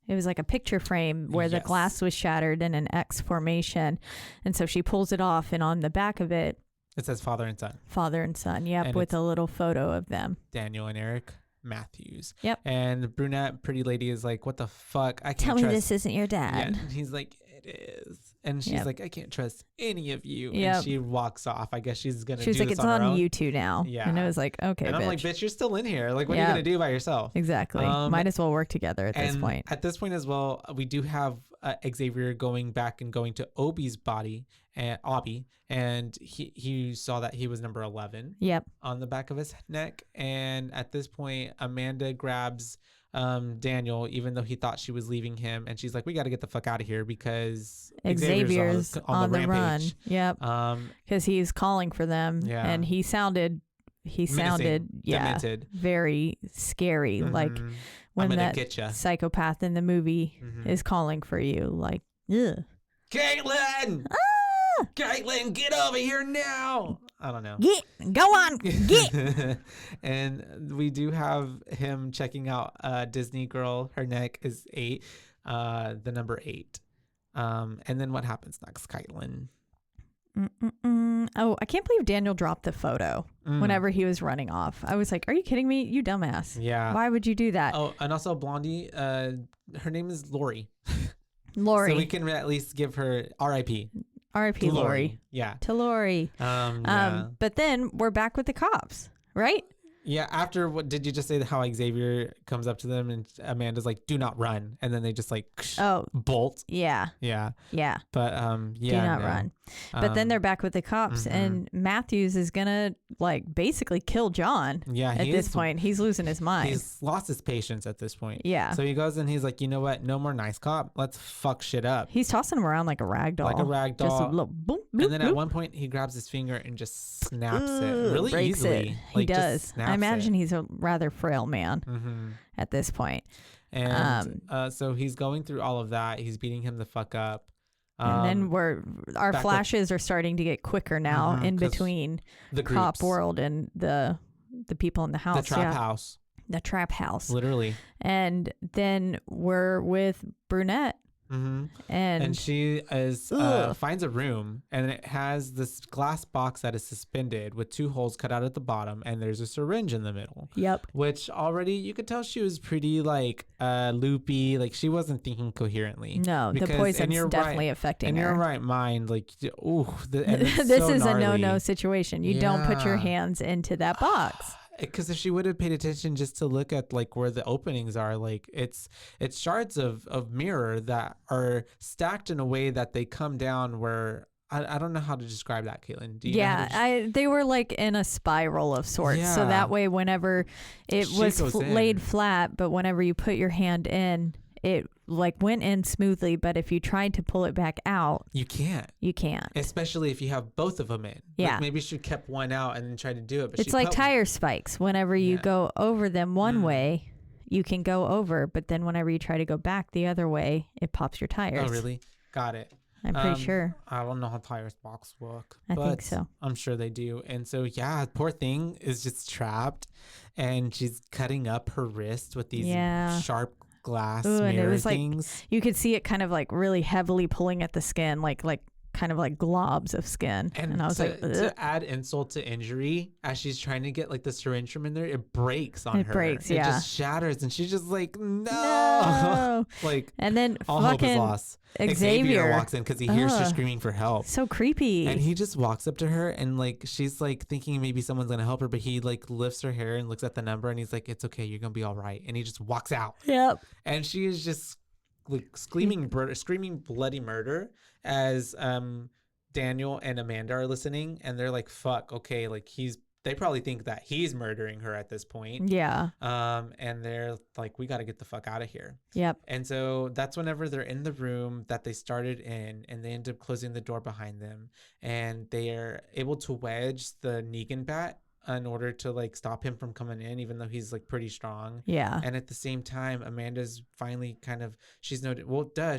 E: it was like a picture frame where the glass was shattered in an X formation. And so she pulls it off, and on the back of it
F: says father and son.
E: Father and son, yep, with a little photo of them.
F: Daniel and Eric Matthews.
E: Yep.
F: And the brunette pretty lady is like, what the fuck? I can't
E: Tell me this isn't your dad.
F: Yeah. And he's like, it is. And she's like, I can't trust any of you.
E: Yep.
F: And she walks off. I guess she's going to do
E: this on her own. She was like, it's on you two now.
F: Yeah.
E: And I was like, okay,
F: and I'm like, bitch, you're still in here. Like, what are you going to do by yourself?
E: Exactly. Might as well work together at this point.
F: At this point as well, we do have Xavier going back and going to Obi's body, and Obi, and he saw that he was number 11 on the back of his neck. And at this point, Amanda grabs Daniel, even though he thought she was leaving him, and she's like, we got to get the fuck out of here because Xavier's on the run.
E: Yep. Because he's calling for them.
F: Yeah.
E: And he sounded
F: demented.
E: Very scary. Like when that psychopath in the movie is calling for you, like, ugh.
F: Caitlin! Caitlin, get over here now! I don't know.
E: Go on, get.
F: And we do have him checking out Disney girl. Her neck is 8, the number 8. And then what happens next, Caitlin?
E: Oh, I can't believe Daniel dropped the photo whenever he was running off. I was like, are you kidding me? You dumbass.
F: Yeah.
E: Why would you do that?
F: Oh, and also Blondie, her name is Lori.
E: Lori.
F: So we can at least give her R.I.P.
E: R.I.P. Lori.
F: Yeah.
E: To Lori. But then we're back with the cops, right?
F: Yeah. After what did you just say? How Xavier comes up to them and Amanda's like, "Do not run," and then they just like bolt.
E: Yeah.
F: Yeah.
E: Yeah.
F: But
E: do not run. But then they're back with the cops, and Matthews is gonna like basically kill John.
F: Yeah.
E: At this point, he's losing his mind.
F: He's lost his patience at this point.
E: Yeah.
F: So he goes and he's like, you know what? No more nice cop. Let's fuck shit up.
E: He's tossing him around like a rag doll. Just a little boop, boop,
F: and then
E: boop.
F: At one point, he grabs his finger and just snaps it really
E: breaks
F: easily.
E: It.
F: Like,
E: he does. I imagine he's a rather frail man at this point.
F: And so he's going through all of that. He's beating him the fuck up.
E: And then our flashes are starting to get quicker now in between the cop world and the people in the house.
F: The trap house.
E: The trap house.
F: Literally.
E: And then we're with Brunette.
F: And she is finds a room, and it has this glass box that is suspended with 2 holes cut out at the bottom, and there's a syringe in the middle.
E: Yep.
F: Which already you could tell she was pretty like loopy, like she wasn't thinking coherently.
E: No, the poison's definitely affecting her.
F: In your right mind, like, ooh,
E: this is a no situation. You don't put your hands into that box.
F: Because if she would have paid attention just to look at like where the openings are, like it's shards of mirror that are stacked in a way that they come down where I don't know how to describe that, Caitlin. Do you know
E: they were like in a spiral of sorts. Yeah. So that way, whenever it was laid flat, but whenever you put your hand in, it like went in smoothly, but if you tried to pull it back out,
F: you can't. Especially if you have both of them in.
E: Yeah.
F: Like maybe she kept one out and then tried to do it. But
E: it's like tire spikes. Whenever you go over them one way, you can go over, but then whenever you try to go back the other way, it pops your tires.
F: Oh, really? Got it.
E: I'm pretty sure.
F: I don't know how tires box work.
E: I think so.
F: I'm sure they do. And so, poor thing is just trapped, and she's cutting up her wrist with these sharp glass mirror
E: and it was
F: things.
E: Like, you could see it kind of like really heavily pulling at the skin, like kind of like globs of skin. And I was
F: to add insult to injury, as she's trying to get like the syringe from in there, it breaks on her.
E: It breaks,
F: It just shatters, and she's just like, no. Like,
E: and then
F: all hope is lost. Xavier walks in because he hears her screaming for help.
E: So creepy.
F: And he just walks up to her, and like she's like thinking maybe someone's gonna help her, but he like lifts her hair and looks at the number, and he's like, it's okay, you're gonna be all right. And he just walks out.
E: Yep.
F: And she is just like screaming bloody murder as Daniel and Amanda are listening, and they're like, fuck, okay, like they probably think that he's murdering her at this point.
E: Yeah.
F: And they're like, we got to get the fuck out of here.
E: Yep.
F: And so that's whenever they're in the room that they started in, and they end up closing the door behind them, and they are able to wedge the Negan bat in order to like stop him from coming in, even though he's like pretty strong.
E: Yeah.
F: And at the same time, Amanda's finally she's noted,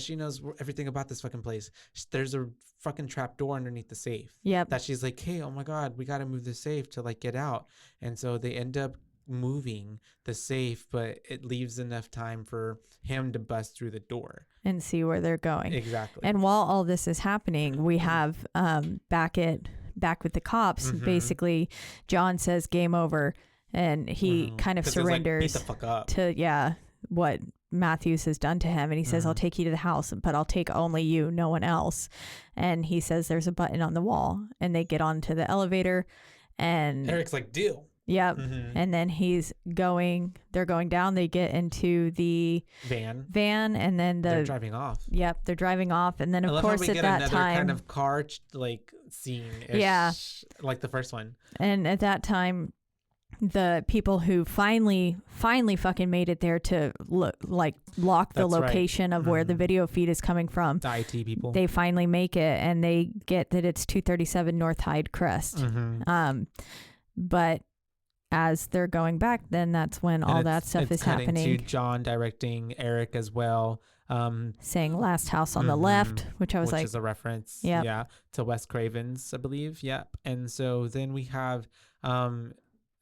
F: she knows everything about this fucking place. There's a fucking trap door underneath the safe.
E: Yep.
F: That she's like, hey, oh my God, we got to move the safe to like get out. And so they end up moving the safe, but it leaves enough time for him to bust through the door
E: and see where they're going.
F: Exactly.
E: And while all this is happening, we have back with the cops, basically John says game over, and he kind of surrenders
F: like, beat the fuck up.
E: to what Matthews has done to him, and he says, I'll take you to the house, but I'll take only you, no one else. And he says there's a button on the wall, and they get onto the elevator, and
F: Eric's like, deal.
E: Yep. And then they're going down, they get into the van, and then they're
F: driving off.
E: Yep, they're driving off, and then of course at that time
F: kind of car like scene, like the first one. And
E: at that time, the people who finally fucking made it there to lock the location of where the video feed is coming from.
F: The IT people.
E: They finally make it, and they get that it's 237 North Hyde Crest. But as they're going back, then that's when all that stuff is happening.
F: To John directing Eric as well.
E: Saying last house on the left, which is
F: a reference,
E: to
F: Wes Craven's, I believe. Yep. And so then we have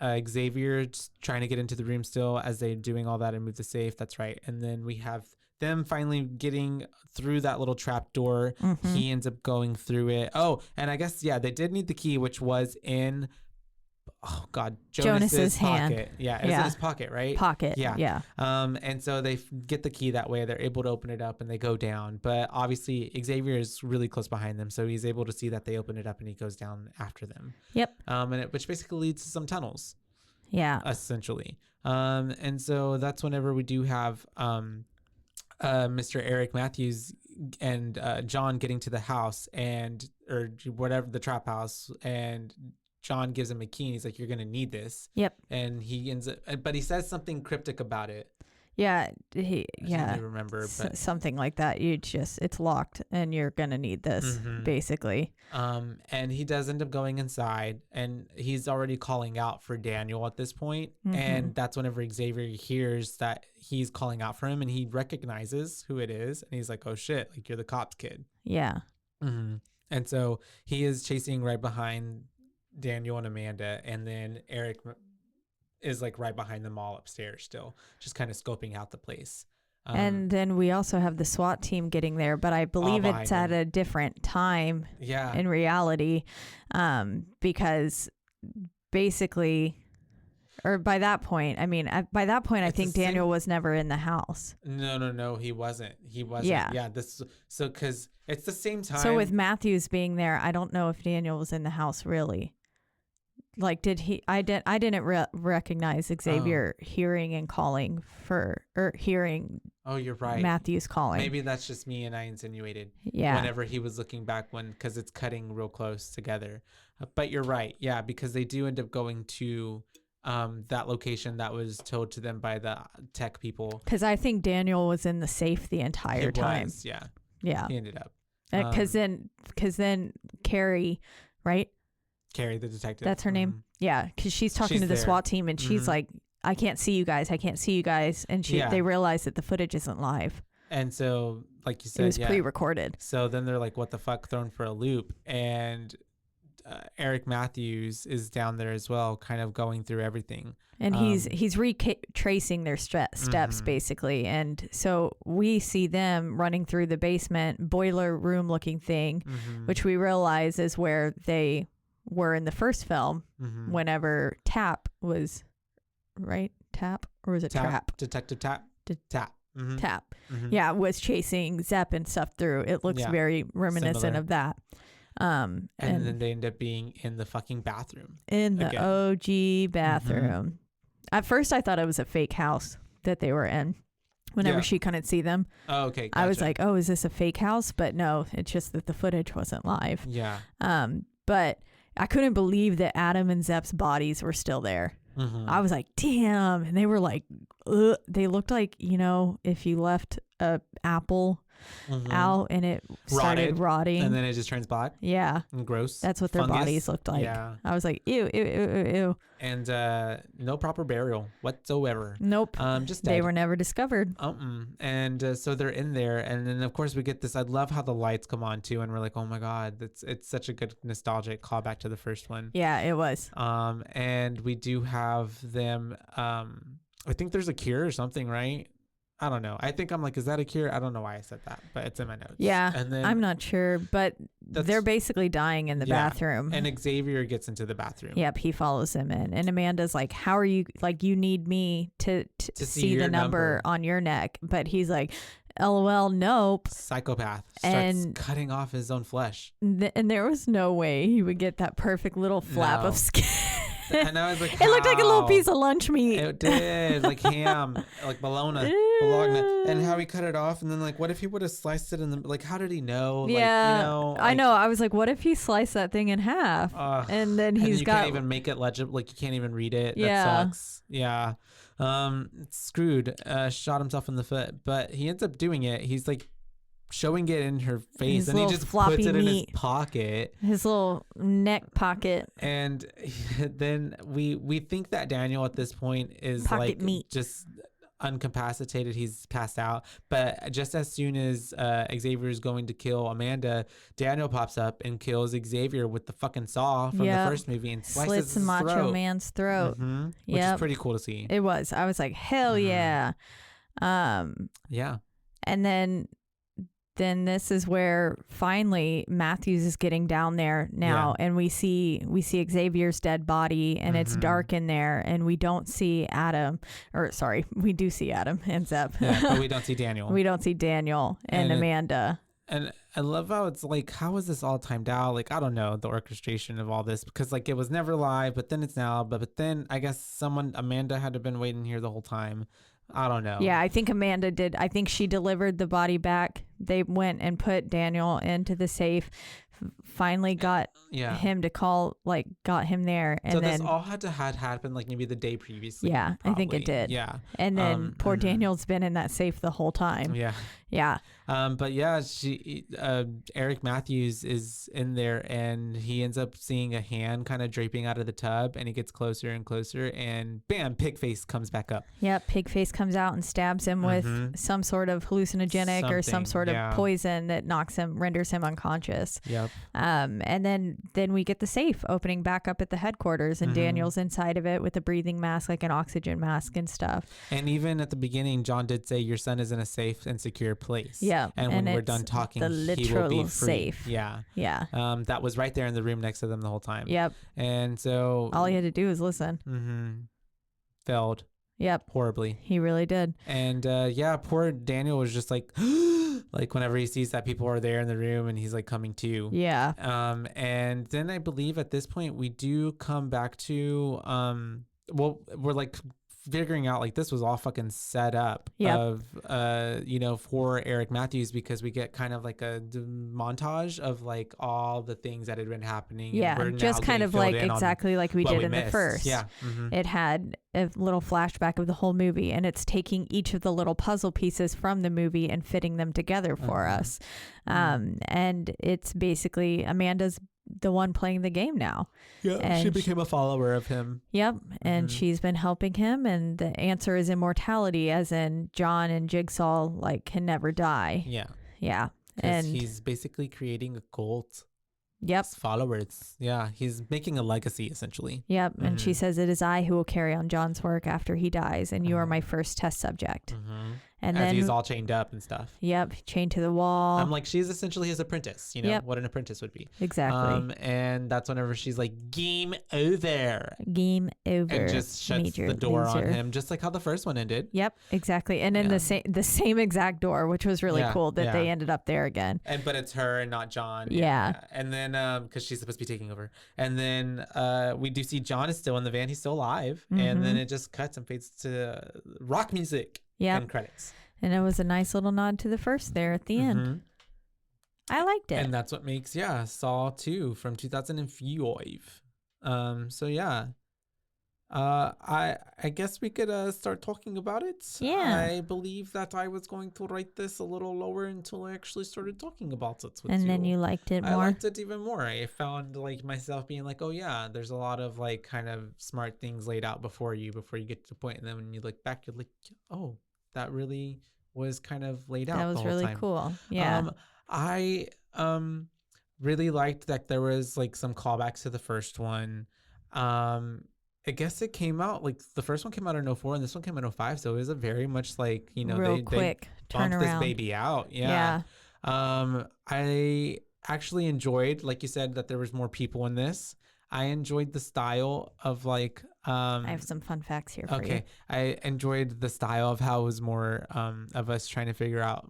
F: Xavier trying to get into the room still as they're doing all that and move the safe. That's right. And then we have them finally getting through that little trap door. He ends up going through it. Oh, and I guess, they did need the key, which was in... Oh God, Jonas's
E: hand.
F: Pocket. Yeah, it was in his pocket, right?
E: Pocket. Yeah.
F: And so they get the key that way. They're able to open it up and they go down. But obviously Xavier is really close behind them, so he's able to see that they open it up and he goes down after them.
E: Yep.
F: Which basically leads to some tunnels.
E: Yeah.
F: Essentially. And so that's whenever we do have Mr. Eric Matthews and John getting to the house or whatever, the trap house, and John gives him a key and he's like, you're going to need this.
E: Yep.
F: And he ends up, but he says something cryptic about it.
E: Yeah.
F: I don't remember, but
E: something like that. It's locked and you're going to need this basically.
F: And he does end up going inside, and he's already calling out for Daniel at this point. And that's whenever Xavier hears that he's calling out for him, and he recognizes who it is. And he's like, oh shit, like you're the cops kid.
E: Yeah.
F: And so he is chasing right behind Daniel and Amanda, and then Eric is like right behind them all upstairs still, just kind of scoping out the place.
E: And then we also have the SWAT team getting there, but I believe it's at a different time in reality, because basically, or by that point, I think Daniel was never in the house.
F: No, he wasn't.
E: Yeah.
F: Because it's the same time.
E: So with Matthews being there, I don't know if Daniel was in the house really. Like, did he? I didn't recognize Xavier hearing and calling hearing.
F: Oh, you're right.
E: Matthews calling.
F: Maybe that's just me, and I insinuated.
E: Yeah.
F: Whenever he was looking back, because it's cutting real close together. But you're right. Yeah, because they do end up going to that location that was told to them by the tech people.
E: Because I think Daniel was in the safe the entire time.
F: Yeah.
E: Yeah.
F: He ended up.
E: Because then Carrie, right?
F: Carrie, the detective.
E: That's her name? Yeah, because she's talking to the SWAT team, and she's like, I can't see you guys. And they realize that the footage isn't live.
F: And so, like you said,
E: it was pre-recorded.
F: So then they're like, what the fuck, thrown for a loop. And Eric Matthews is down there as well, kind of going through everything.
E: And he's retracing their steps, basically. And so we see them running through the basement, boiler room looking thing, which we realize is where they were in the first film, whenever Tap was, right? Tap? Or was it Trap?
F: Detective Tap? Tap.
E: Tap. Yeah, was chasing Zepp and stuff through. It looks very reminiscent of that.
F: And then they end up being in the fucking bathroom.
E: In the OG bathroom. At first I thought it was a fake house that they were in. whenever she couldn't see them.
F: Oh, okay. Gotcha.
E: I was like, oh, is this a fake house? But no, it's just that the footage wasn't live.
F: Yeah.
E: But I couldn't believe that Adam and Zepp's bodies were still there. I was like, damn. And they were like, ugh. They looked like, if you left a apple out and it started rotting.
F: And then it just turns black.
E: Yeah.
F: And gross.
E: That's what their bodies looked like. Yeah. I was like, ew, ew, ew, ew, ew.
F: And no proper burial whatsoever.
E: Nope.
F: Just dead.
E: They were never discovered.
F: And so they're in there. And then, of course, we get this. I love how the lights come on, too. And we're like, oh, my God, it's such a good nostalgic callback to the first one.
E: Yeah, it was.
F: And we do have them. I think there's a cure or something, right? I don't know. I think I'm like, is that a cure? I don't know why I said that, but it's in my notes.
E: Yeah,
F: and then
E: I'm not sure, but they're basically dying in the bathroom.
F: And Xavier gets into the bathroom.
E: Yep, he follows him in. And Amanda's like, how are you, like, you need me to see the number on your neck. But he's like, LOL, nope.
F: Psychopath. Starts cutting off his own flesh.
E: And there was no way he would get that perfect little flap of skin.
F: And I was like,
E: it looked like a little piece of lunch meat.
F: It did, like ham, like bologna, and how he cut it off. And then, like, what if he would have sliced it in the, like, how did he know?
E: Yeah,
F: like,
E: I know. I was like, what if he sliced that thing in half? And then you
F: can't even make it legible. Like, you can't even read it.
E: Yeah.
F: That sucks. Yeah. Screwed. Shot himself in the foot, but he ends up doing it. He's like showing it in her face, and he just puts it in his pocket,
E: his little neck pocket.
F: And then we think that Daniel at this point is
E: pocket meat,
F: just incapacitated. He's passed out. But just as soon as Xavier is going to kill Amanda, Daniel pops up and kills Xavier with the fucking saw from the first movie and slices his
E: Macho
F: throat.
E: Man's throat,
F: which is pretty cool to see.
E: It was. I was like, hell yeah.
F: Yeah.
E: And then this is where finally Matthews is getting down there now, and we see Xavier's dead body, and it's dark in there, and we don't see Adam, or sorry, we do see Adam and Zepp.
F: Yeah, but we don't see Daniel.
E: We don't see Daniel and Amanda.
F: And I love how it's like, how is this all timed out? Like, I don't know, the orchestration of all this, because like it was never live, but then it's now, but then I guess Amanda had to have been waiting here the whole time. I don't know.
E: Yeah, I think Amanda did. I think she delivered the body back. They went and put Daniel into the safe. Finally got him to call, like got him there. And
F: so
E: then
F: this all had happened like maybe the day previously.
E: Yeah, probably. I think it did.
F: Yeah.
E: And then poor Daniel's been in that safe the whole time.
F: Yeah.
E: Yeah.
F: But yeah, Eric Matthews is in there, and he ends up seeing a hand kind of draping out of the tub, and he gets closer and closer, and bam, Pigface comes back up.
E: Yep, Pigface comes out and stabs him with some sort of hallucinogenic or some sort of poison that renders him unconscious.
F: Yep.
E: And then we get the safe opening back up at the headquarters, and Daniel's inside of it with a breathing mask, like an oxygen mask and stuff.
F: And even at the beginning, John did say your son is in a safe and secure place.
E: Yeah.
F: And when we're done talking, he will be free.
E: Safe.
F: Yeah.
E: Yeah.
F: That was right there in the room next to them the whole time.
E: Yep.
F: And so
E: all he had to do was listen.
F: Failed.
E: Yep.
F: Horribly.
E: He really did.
F: And poor Daniel was just like like whenever he sees that people are there in the room, and he's like coming to.
E: Yeah.
F: And then I believe at this point we do come back to we're like figuring out like this was all fucking set up of for Eric Matthews, because we get kind of like a montage of like all the things that had been happening.
E: Yeah, just kind of like exactly like we did in the first.
F: Yeah.
E: It had a little flashback of the whole movie, and it's taking each of the little puzzle pieces from the movie and fitting them together for us. And it's basically Amanda's the one playing the game now.
F: Yeah, and she became a follower of him.
E: Yep, and she's been helping him, and the answer is immortality, as in John and Jigsaw like can never die. Yeah,
F: and he's basically creating a cult.
E: Yep,
F: followers. Yeah, he's making a legacy essentially.
E: Yep, and she says, "It is I who will carry on John's work after he dies, and you are my first test subject." And
F: as
E: then
F: he's all chained up and stuff.
E: Yep, chained to the wall.
F: I'm like, she's essentially his apprentice, what an apprentice would be.
E: Exactly.
F: And that's whenever she's like, game over.
E: Game over.
F: And just shuts the door on him, just like how the first one ended.
E: Yep, exactly. And then the same exact door, which was really cool that they ended up there again.
F: But it's her and not John.
E: Yeah.
F: And then, because she's supposed to be taking over. And then we do see John is still in the van. He's still alive. And then it just cuts and fades to rock music.
E: Yeah.
F: And credits.
E: And it was a nice little nod to the first there at the end. I liked it.
F: And that's what makes, Saw 2 from 2005. So yeah. I guess we could start talking about it.
E: Yeah.
F: I believe that I was going to write this a little lower until I actually started talking about it with you.
E: And then you liked it more.
F: I liked it even more. I found like myself being like, oh yeah, there's a lot of like kind of smart things laid out before you get to the point. And then when you look back, you're like, oh, that really was kind of laid out.
E: That was
F: the whole
E: really
F: time.
E: Cool. Yeah.
F: I really liked that there was like some callbacks to the first one. I guess it came out like the first one came out in 2004 and this one came out in 2005. So it was a very much like, you know,
E: real quick
F: they bumped
E: turnaround.
F: this baby out. Yeah. I actually enjoyed, like you said, that there was more people in this. I enjoyed the style of like,
E: I have some fun facts here for you.
F: I enjoyed the style of how it was more, of us trying to figure out,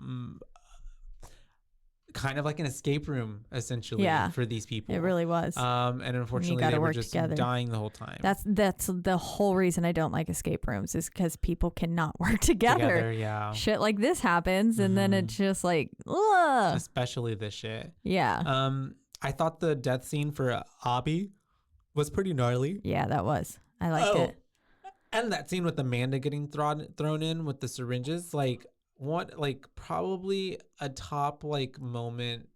F: kind of like an escape room essentially for these people.
E: It really was.
F: And unfortunately they were just
E: together.
F: dying the whole time.
E: That's the whole reason I don't like escape rooms is because people cannot work together.
F: Yeah.
E: Shit like this happens and then it's just like, ugh.
F: Especially this shit.
E: Yeah.
F: I thought the death scene for Abby was pretty gnarly.
E: Yeah, that was. I liked it.
F: And that scene with Amanda getting thrown in with the syringes, like probably a top like moment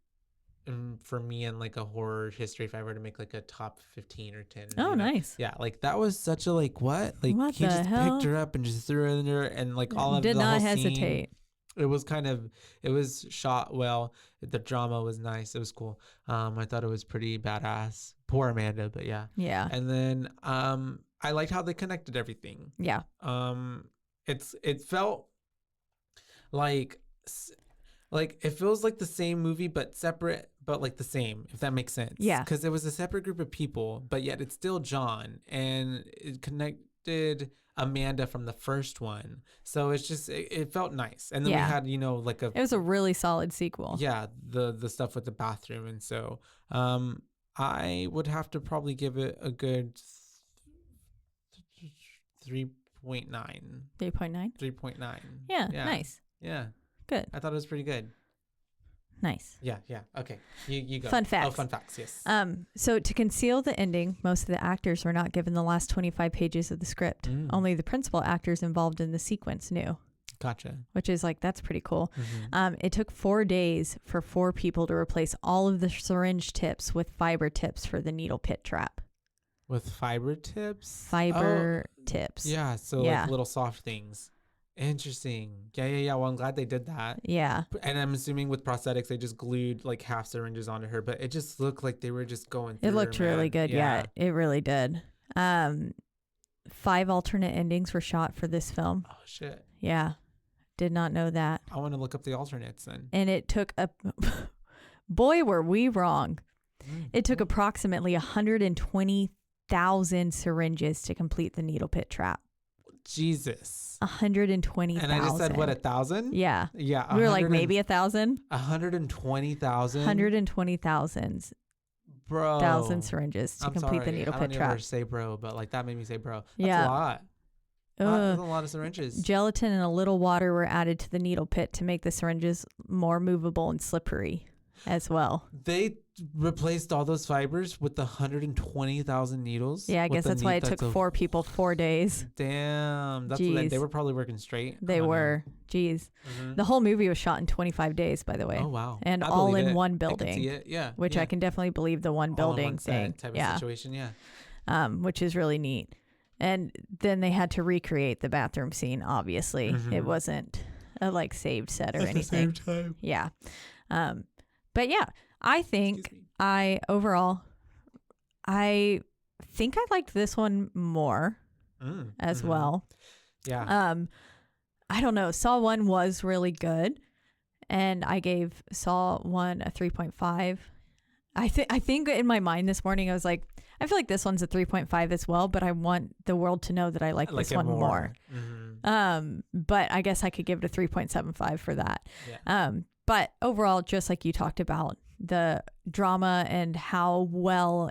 F: for me in like a horror history if I were to make like a top 15 or 10.
E: Oh, nice.
F: Yeah, like that was such a like what? Like
E: what
F: he just
E: hell?
F: picked her up and just threw her in there and like all of
E: did
F: the
E: not
F: whole
E: hesitate.
F: Scene, it was shot well. The drama was nice. It was cool. I thought it was pretty badass. Poor Amanda, but yeah.
E: Yeah.
F: And then I liked how they connected everything.
E: Yeah.
F: It felt like it feels like the same movie but separate, but like the same, if that makes sense.
E: Yeah.
F: Because it was a separate group of people, but yet it's still John, and it connected Amanda from the first one. So it's just it felt nice. And then we had, you know, like
E: it was a really solid sequel.
F: Yeah, the stuff with the bathroom. And so I would have to probably give it a good 3.9.
E: 3.9?
F: 3.9.
E: Yeah, nice.
F: Yeah.
E: Good.
F: I thought it was pretty good.
E: Nice.
F: Yeah. Okay. You go.
E: Fun facts.
F: Oh, fun facts, yes.
E: So to conceal the ending, most of the actors were not given the last 25 pages of the script. Only the principal actors involved in the sequence knew.
F: Gotcha.
E: Which is like, that's pretty cool. It took 4 days for 4 people to replace all of the syringe tips with fiber tips for the needle pit trap.
F: With fiber tips?
E: Fiber tips.
F: Yeah. So like little soft things. Interesting. Yeah. Well, I'm glad they did that.
E: Yeah.
F: And I'm assuming with prosthetics, they just glued like half syringes onto her, but it just looked like they were just going through
E: It looked really good. Yeah, it really did. 5 alternate endings were shot for this film.
F: Oh, shit.
E: Yeah. Did not know that.
F: I want to look up the alternates then.
E: And it took boy, were we wrong. It took approximately 120,000 syringes to complete the needle pit trap.
F: Jesus.
E: 120,000.
F: And I just said, what, 1,000?
E: Yeah.
F: Yeah.
E: We were like, maybe 1,000?
F: 120,000?
E: 120,000
F: bro.
E: 1,000 syringes to complete the needle pit trap.
F: I don't ever say bro, but like that made me say bro. That's
E: a
F: lot. That's a lot of syringes.
E: Gelatin and a little water were added to the needle pit to make the syringes more movable and slippery as well.
F: They replaced all those fibers with the 120,000 needles.
E: Yeah, I guess that's why it took 4 people 4 days.
F: Damn. That's what they were probably working straight.
E: They were. Jeez. The whole movie was shot in 25 days, by the way.
F: Oh, wow.
E: And all in one building.
F: I can see it. Yeah.
E: Which I can definitely believe the one building thing.
F: Type of situation. Yeah.
E: Which is really neat. And then they had to recreate the bathroom scene, obviously. It wasn't a like saved set or anything.
F: At the same time.
E: Yeah. But yeah, I think I liked this one more as well.
F: Yeah.
E: I don't know. Saw 1 was really good, and I gave Saw 1 a 3.5. I think in my mind this morning I was like, I feel like this one's a 3.5 as well, but I want the world to know that I like this one more. But I guess I could give it a 3.75 for that.
F: Yeah.
E: But overall, just like you talked about, the drama and how well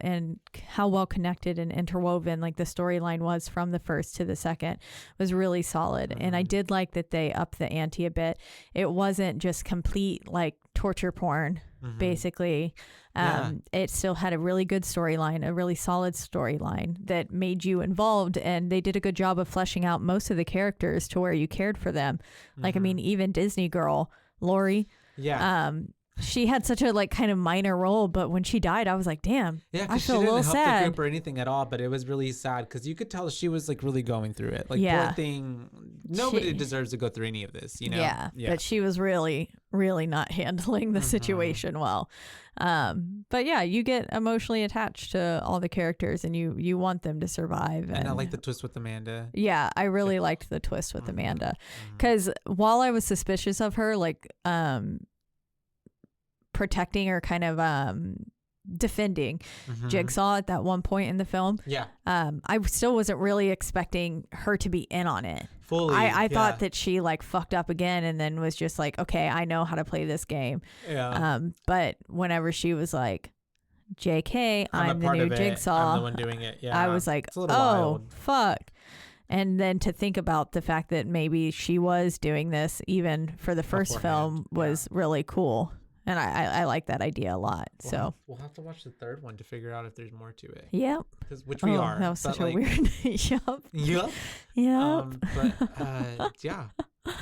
E: connected and interwoven like the storyline was from the first to the second was really solid. And I did like that they upped the ante a bit. It wasn't just complete like torture porn, basically. It still had a really good storyline, a really solid storyline that made you involved, and they did a good job of fleshing out most of the characters to where you cared for them. Like, I mean, even Disney girl Lori, she had such a like kind of minor role, but when she died, I was like, damn, I feel a little sad.
F: She didn't help the group or anything at all, but it was really sad because you could tell she was like really going through it. Like, poor thing, nobody deserves to go through any of this, you know?
E: Yeah, but she was really, really not handling the situation well. But yeah, you get emotionally attached to all the characters, and you want them to survive.
F: And I like the twist with Amanda.
E: Yeah, I really liked the twist with Amanda, because while I was suspicious of her, like protecting or kind of defending Jigsaw at that one point in the film, I still wasn't really expecting her to be in on it fully. I thought that she like fucked up again and then was just like, okay, I know how to play this game. But whenever she was like, JK, I'm the new Jigsaw, I'm the one doing it. I was like, oh wild. Fuck. And then to think about the fact that maybe she was doing this even for the first film was really cool. And I like that idea a lot.
F: We'll have to watch the third one to figure out if there's more to it.
E: Yep.
F: Which we are.
E: That was such a weird. Yep.
F: Yeah.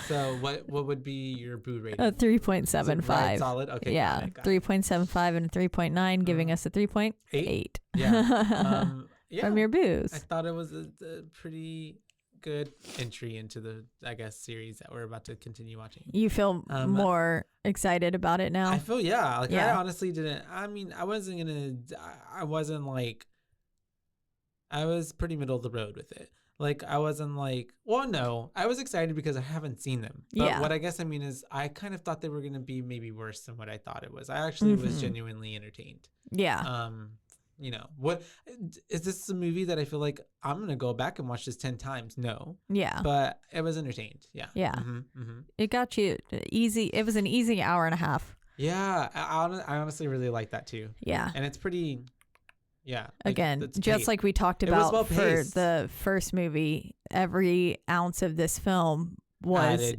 F: So what would be your boo rating?
E: 3.75.
F: Right, solid. Okay.
E: Yeah. 3.75 and a 3.9, giving us a 3.8.
F: Yeah.
E: From your boos.
F: I thought it was a pretty good entry into the, I guess, series that we're about to continue watching. You
E: feel more excited about it now?
F: I feel, I honestly didn't. I mean, I was pretty middle of the road with it. Like, I wasn't like, well, no, I was excited because I haven't seen them. But what I guess I mean is I kind of thought they were going to be maybe worse than what I thought it was. I actually was genuinely entertained.
E: Yeah.
F: You know, what is this a movie that I feel like I'm going to go back and watch this 10 times? No.
E: Yeah.
F: But I was entertained. Yeah.
E: Yeah. It got you easy. It was an easy hour and a half.
F: Yeah. I honestly really like that too.
E: Yeah.
F: And it's pretty, like,
E: again, just like we talked about for the first movie, every ounce of this film was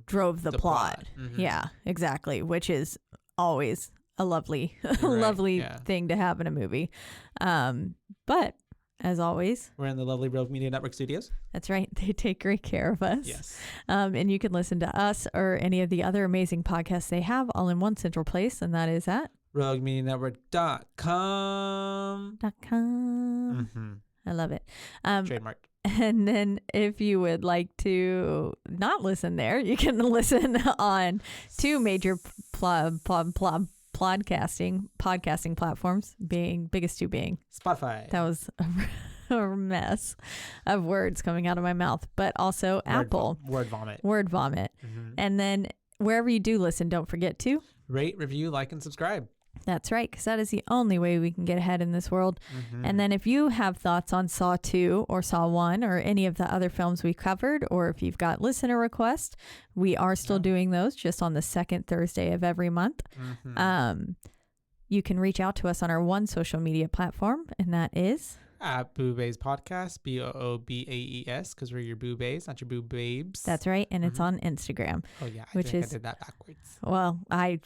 E: drove the plot. Yeah, exactly. Which is always a lovely thing to have in a movie. But as always,
F: we're in the lovely Rogue Media Network studios.
E: That's right. They take great care of us.
F: Yes.
E: And you can listen to us or any of the other amazing podcasts they have all in one central place, and that is at
F: RogueMediaNetwork.com.
E: I love it.
F: Trademarked.
E: And then if you would like to not listen there, you can listen on two major podcasting platforms, biggest two being
F: Spotify.
E: That was a mess of words coming out of my mouth, but also Apple.
F: Word vomit.
E: And then wherever you do listen, don't forget to
F: rate, review, like, and subscribe.
E: That's right, because that is the only way we can get ahead in this world. And then if you have thoughts on Saw 2 or Saw 1 or any of the other films we covered, or if you've got listener requests, we are still doing those just on the second Thursday of every month. You can reach out to us on our one social media platform, and that is
F: at BooBaes Podcast, BOOBAES, because we're your BooBaes, not your BooBabes.
E: That's right, and it's on Instagram.
F: Oh yeah, I did that backwards.
E: Well, I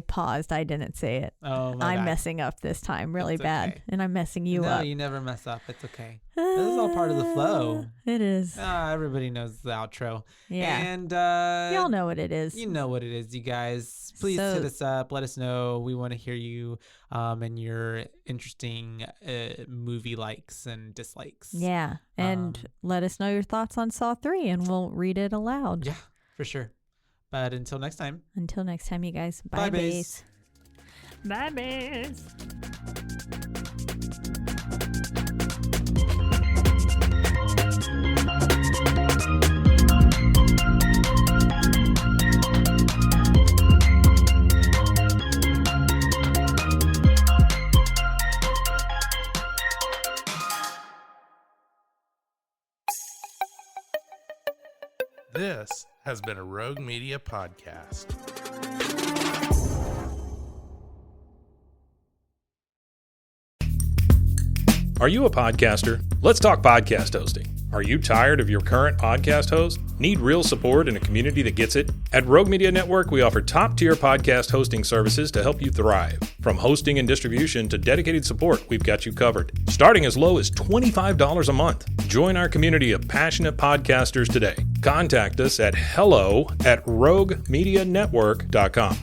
E: paused. I didn't say it.
F: Oh my
E: I'm
F: God.
E: Messing up this time really bad,
F: okay.
E: And I'm messing you up.
F: No, you never mess up. It's okay. This is all part of the flow.
E: It is.
F: Everybody knows the outro.
E: Yeah.
F: And
E: y'all know what it is.
F: You know what it is, you guys. Please hit us up. Let us know. We want to hear you and your interesting movie likes and dislikes.
E: Yeah. And let us know your thoughts on Saw 3 and we'll read it aloud.
F: Yeah, for sure. But until next time.
E: Until next time, you guys.
F: Bye, Baes.
E: Bye, Baes.
H: This has been a Rogue Media podcast.
B: Are you a podcaster? Let's talk podcast hosting. Are you tired of your current podcast host? Need real support in a community that gets it? At Rogue Media Network, we offer top-tier podcast hosting services to help you thrive. From hosting and distribution to dedicated support, we've got you covered. Starting as low as $25 a month. Join our community of passionate podcasters today. Contact us at hello@roguemedianetwork.com.